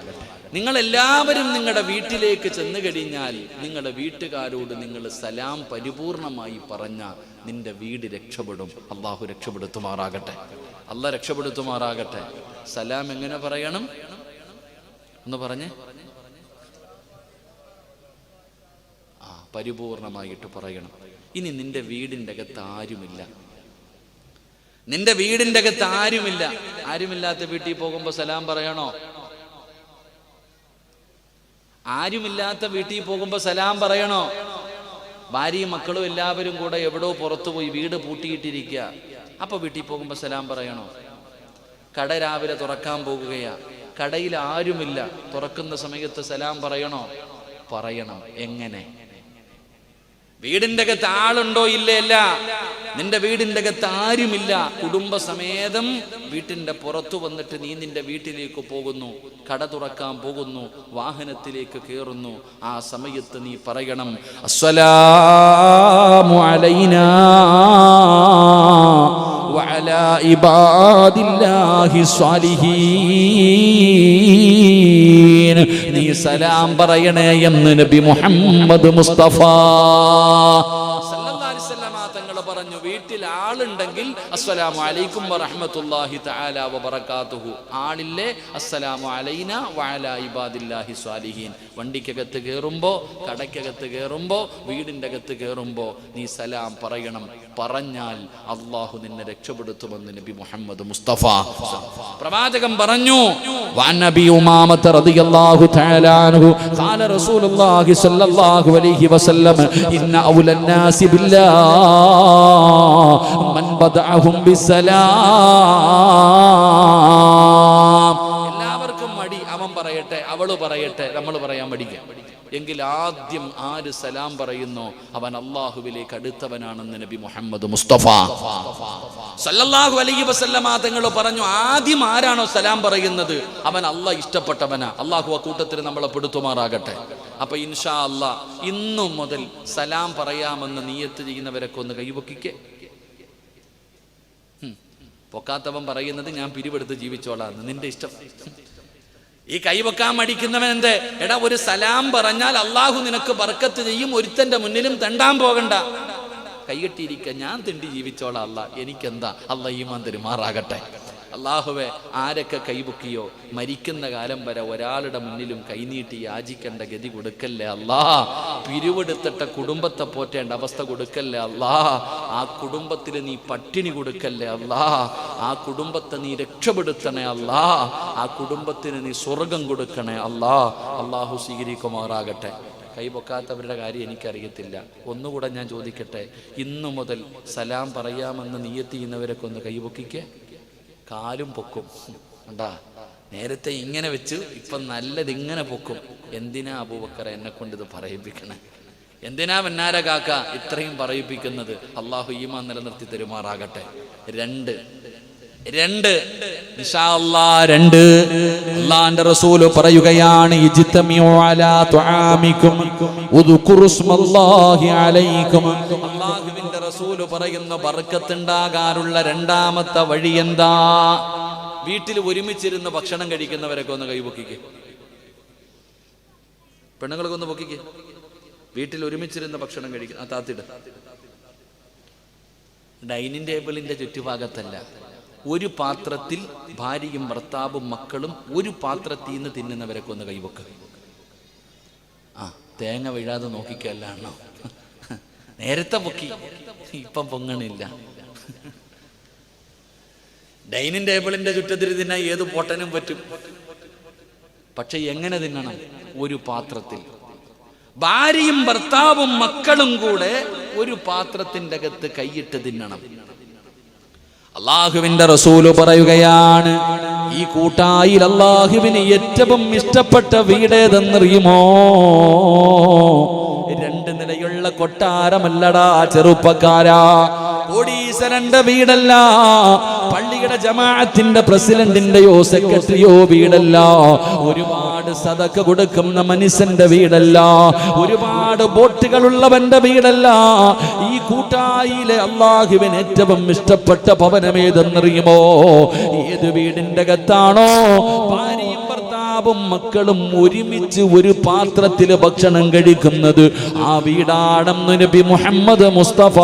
S1: നിങ്ങളെല്ലാവരും നിങ്ങളുടെ വീട്ടിലേക്ക് ചെന്ന് കഴിഞ്ഞാൽ നിങ്ങളുടെ വീട്ടുകാരോട് നിങ്ങൾ സലാം പരിപൂർണമായി പറഞ്ഞാൽ നിന്റെ വീട് രക്ഷപ്പെടും. അള്ളാഹു രക്ഷപ്പെടുത്തുമാറാകട്ടെ. അള്ളാഹ് രക്ഷപ്പെടുത്തുമാറാകട്ടെ. സലാം എങ്ങനെ പറയണം ഒന്ന് പറഞ്ഞേ. പരിപൂർണമായിട്ട് പറയണം. ഇനി നിന്റെ വീടിൻ്റെ അകത്ത് ആരുമില്ല, നിന്റെ വീടിൻ്റെ അകത്ത് ആരുമില്ല. ആരുമില്ലാത്ത വീട്ടിൽ പോകുമ്പോൾ സലാം പറയണോ? ആരുമില്ലാത്ത വീട്ടിൽ പോകുമ്പോൾ സലാം പറയണോ? ഭാര്യയും മക്കളും എല്ലാവരും കൂടെ എവിടോ പുറത്തു പോയി വീട് പൂട്ടിയിട്ടിരിക്കുക, അപ്പൊ വീട്ടിൽ പോകുമ്പോൾ സലാം പറയണോ? കട രാവിലെ തുറക്കാൻ പോകുകയാ, കടയിൽ ആരുമില്ല, തുറക്കുന്ന സമയത്ത് സലാം പറയണോ? പറയണം. എങ്ങനെ? വീടിൻ്റെ അകത്ത് ആളുണ്ടോ ഇല്ലല്ല, നിന്റെ വീടിൻ്റെ അകത്ത് ആരുമില്ല, കുടുംബസമേതം വീട്ടിൻ്റെ പുറത്തു വന്നിട്ട് നീ നിന്റെ വീട്ടിലേക്ക് പോകുന്നു, കട തുറക്കാൻ പോകുന്നു, വാഹനത്തിലേക്ക് കയറുന്നു. ആ സമയത്ത് നീ പറയണം അസ്സലാമു അലൈനാ വഅലാ ഇബാദില്ലാഹി സ്വാലിഹീൻ. നീ സലാം പറയണേ എന്ന് നബി മുഹമ്മദ് മുസ്തഫ സല്ലല്ലാഹു അലൈഹി വസല്ലം തങ്ങൾ പറഞ്ഞു. വീട്ടിൽ ആളുണ്ടെങ്കിൽ അസ്സലാമു അലൈക്കും വറഹ്മത്തുള്ളാഹി തആല വബറകാതുഹു. ആളില്ലേ അസ്സലാമു അലൈനാ വഅലാ ഇബാദില്ലാഹി സ്വാലിഹീൻ. വണ്ടിക്കകത്ത് കയറുമ്പോ, കടയ്ക്കകത്ത് കയറുമ്പോ, വീടിൻ്റെ അകത്ത് കയറുമ്പോ നീ സലാം പറയണം. പറഞ്ഞാൽ അള്ളാഹു നിന്നെ രക്ഷപ്പെടുത്തുമെന്ന് നബി മുഹമ്മദ് മുസ്തഫ പ്രവാചകൻ പറഞ്ഞു. വഅൻ നബി ഉമാമത റളിയല്ലാഹു തആല അൻഹു ഖാല റസൂലുള്ളാഹി സ്വല്ലല്ലാഹു അലൈഹി വസല്ലം ഇന്ന ഔലൻ നാസി ബില്ലാഹ് മൻ ബദഅഹും ബിസ്സലാം. എല്ലാവർക്കും മടി, അവൻ പറയട്ടെ, അവള് പറയട്ടെ, നമ്മൾ പറയാൻ മടിക്കാം. എങ്കിൽ ആദ്യം ആര് സലാം പറയുന്നോ അവൻ അള്ളാഹുവിലേക്ക് അടുത്തവനാണെന്ന് നബി മുഹമ്മദ് മുസ്തഫ സല്ലല്ലാഹു അലൈഹി വസല്ലമ തങ്ങൾ പറഞ്ഞു. ആദ്യം ആരാണോ സലാം പറയുന്നത് അവൻ അള്ളാഹ് ഇഷ്ടപ്പെട്ടവനാ. അള്ളാഹു ആ കൂട്ടത്തിൽ നമ്മളെ പെടുത്തുമാറാകട്ടെ. അപ്പൊ ഇൻഷാ അള്ളാഹ് ഇന്നു മുതൽ സലാം പറയാമെന്ന് നിയ്യത്ത് ചെയ്യുന്നവരൊക്കെ ഒന്ന് കൈവക്കിക്കേ. പൊക്കാത്തവൻ പറയുന്നത് ഞാൻ പിരിവെടുത്ത് ജീവിച്ചോളാന്ന്, നിന്റെ ഇഷ്ടം. ഈ കൈവക്കാൻ മടിക്കുന്നവൻ എന്ത്? എടാ, ഒരു സലാം പറഞ്ഞാൽ അള്ളാഹു നിനക്ക് ബർക്കത്ത് ചെയ്യും, ഒരുത്തന്റെ മുന്നിലും തെണ്ടാൻ പോകണ്ട. കൈകെട്ടിയിരിക്കുക, ഞാൻ തെണ്ടി ജീവിച്ചോളാം, അള്ളാഹ് എനിക്കെന്താ, അള്ളാഹ് ഈമാൻ തരുമാറാകട്ടെ. അള്ളാഹുവെ, ആരൊക്കെ കൈപൊക്കിയോ മരിക്കുന്ന കാലം വരെ ഒരാളുടെ മുന്നിലും കൈനീട്ടി യാചിക്കേണ്ട ഗതി കൊടുക്കല്ലേ അല്ലാ. പിരിവെടുത്തിട്ട കുടുംബത്തെ പോറ്റേണ്ട അവസ്ഥ കൊടുക്കല്ലേ അല്ലാ. ആ കുടുംബത്തിൽ നീ പട്ടിണി കൊടുക്കല്ലേ അല്ലാ. ആ കുടുംബത്തെ നീ രക്ഷപ്പെടുത്തണേ അല്ലാ. ആ കുടുംബത്തിന് നീ സ്വർഗം കൊടുക്കണേ അല്ലാ. അള്ളാഹു സ്വീകരിക്കുമാറാകട്ടെ. കൈപൊക്കാത്തവരുടെ കാര്യം എനിക്കറിയത്തില്ല. ഒന്നുകൂടെ ഞാൻ ചോദിക്കട്ടെ, ഇന്നു മുതൽ സലാം പറയാമെന്ന് നിയ്യത്ത് ചെയ്യുന്നവരൊക്കെ ഒന്ന് കൈപൊക്കിക്കേ. കാലും പൊക്കും. ഉണ്ടാ, നേരത്തെ ഇങ്ങനെ വെച്ച് ഇപ്പം നല്ലത് ഇങ്ങനെ പൊക്കും. എന്തിനാ അബൂബക്കർ എന്നെ കൊണ്ട് ഇത് പറയിപ്പിക്കണേ? എന്തിനാ വന്നാര കാക്ക ഇത്രയും പറയിപ്പിക്കുന്നത്? അള്ളാഹു ഈമാൻ നിലനിർത്തി തരുമാറാകട്ടെ. രണ്ട് ഇൻഷാ അല്ലാഹ് അല്ലാഹുവിന്റെ റസൂല് പറയുകയാണ്, ഇജ്തമിഉ അലാ തുആമികും ഉദ്കുറു സ്മല്ലാഹി അലൈക്കും. അല്ലാഹുവിന്റെ റസൂല് പറയുന്ന ബർക്കത്ത് ഉണ്ടാകാനുള്ള രണ്ടാമത്തെ വഴി എന്താ? വീട്ടിൽ ഒരുമിച്ചിരുന്ന് ഭക്ഷണം കഴിക്കുന്നവരൊക്കെ ഒന്ന് കൈപൊക്കിക്കേ. പെണ്ണുങ്ങളൊക്കെ ഒന്ന് പൊക്കിക്കേ. വീട്ടിൽ ഒരുമിച്ചിരുന്ന് ഭക്ഷണം കഴിക്കുന്ന താത്തിട്. ഡൈനിങ് ടേബിളിന്റെ ചുറ്റുഭാഗത്തല്ല, ഒരു പാത്രത്തിൽ ഭാര്യയും ഭർത്താവും മക്കളും ഒരു പാത്രത്തിൽ നിന്ന് തിന്നുന്നവരൊക്കെ ഒന്ന് കൈവക്ക്. തേങ്ങ വീഴാതെ നോക്കിക്കല്ലാണോ? നേരത്തെ പൊക്കി, ഇപ്പം പൊങ്ങണില്ല. ഡൈനിങ് ടേബിളിന്റെ ചുറ്റത്തിൽ തിന്നാൻ ഏത് പൊട്ടനും പറ്റും. പക്ഷെ എങ്ങനെ തിന്നണം? ഒരു പാത്രത്തിൽ. ഭാര്യയും ഭർത്താവും മക്കളും കൂടെ ഒരു പാത്രത്തിന്റെ അകത്ത് കൈയിട്ട് തിന്നണം. അള്ളാഹുവിന്റെ റസൂല് പറയുകയാണ്, ഈ കൂട്ടായിൽ അള്ളാഹുവിന് ഏറ്റവും ഇഷ്ടപ്പെട്ട വീടേതെന്നറിയുമോ? 2 നിലയുള്ള കൊട്ടാരമല്ലടാ ചെറുപ്പക്കാരാ. കോടീശ്വരന്റെ വീടല്ല, പള്ളിയുടെ ജമാഅത്തിന്റെ പ്രസിഡന്റിന്റെയോ സെക്രട്ടറിയോ വീടല്ല, ഒരുപാട് സദഖ കൊടുക്കുന്ന മനുഷ്യന്റെ വീടല്ല, ഒരുപാട് ബോട്ടുകളുള്ളവന്റെ വീടല്ല. ഈ കൂട്ടായിലെ അള്ളാഹുവിന് ഏറ്റവും ഇഷ്ടപ്പെട്ട ഭവനം ഏതെന്നറിയുമോ? ഏത് വീടിന്റെ അകത്താണോ ഭാര്യയും ഭർത്താവും മക്കളും ഒരുമിച്ച് ഒരു പാത്രത്തിൽ ഭക്ഷണം കഴിക്കുന്നത്, ആ വീടാണെന്ന് നബി മുഹമ്മദ് മുസ്തഫ.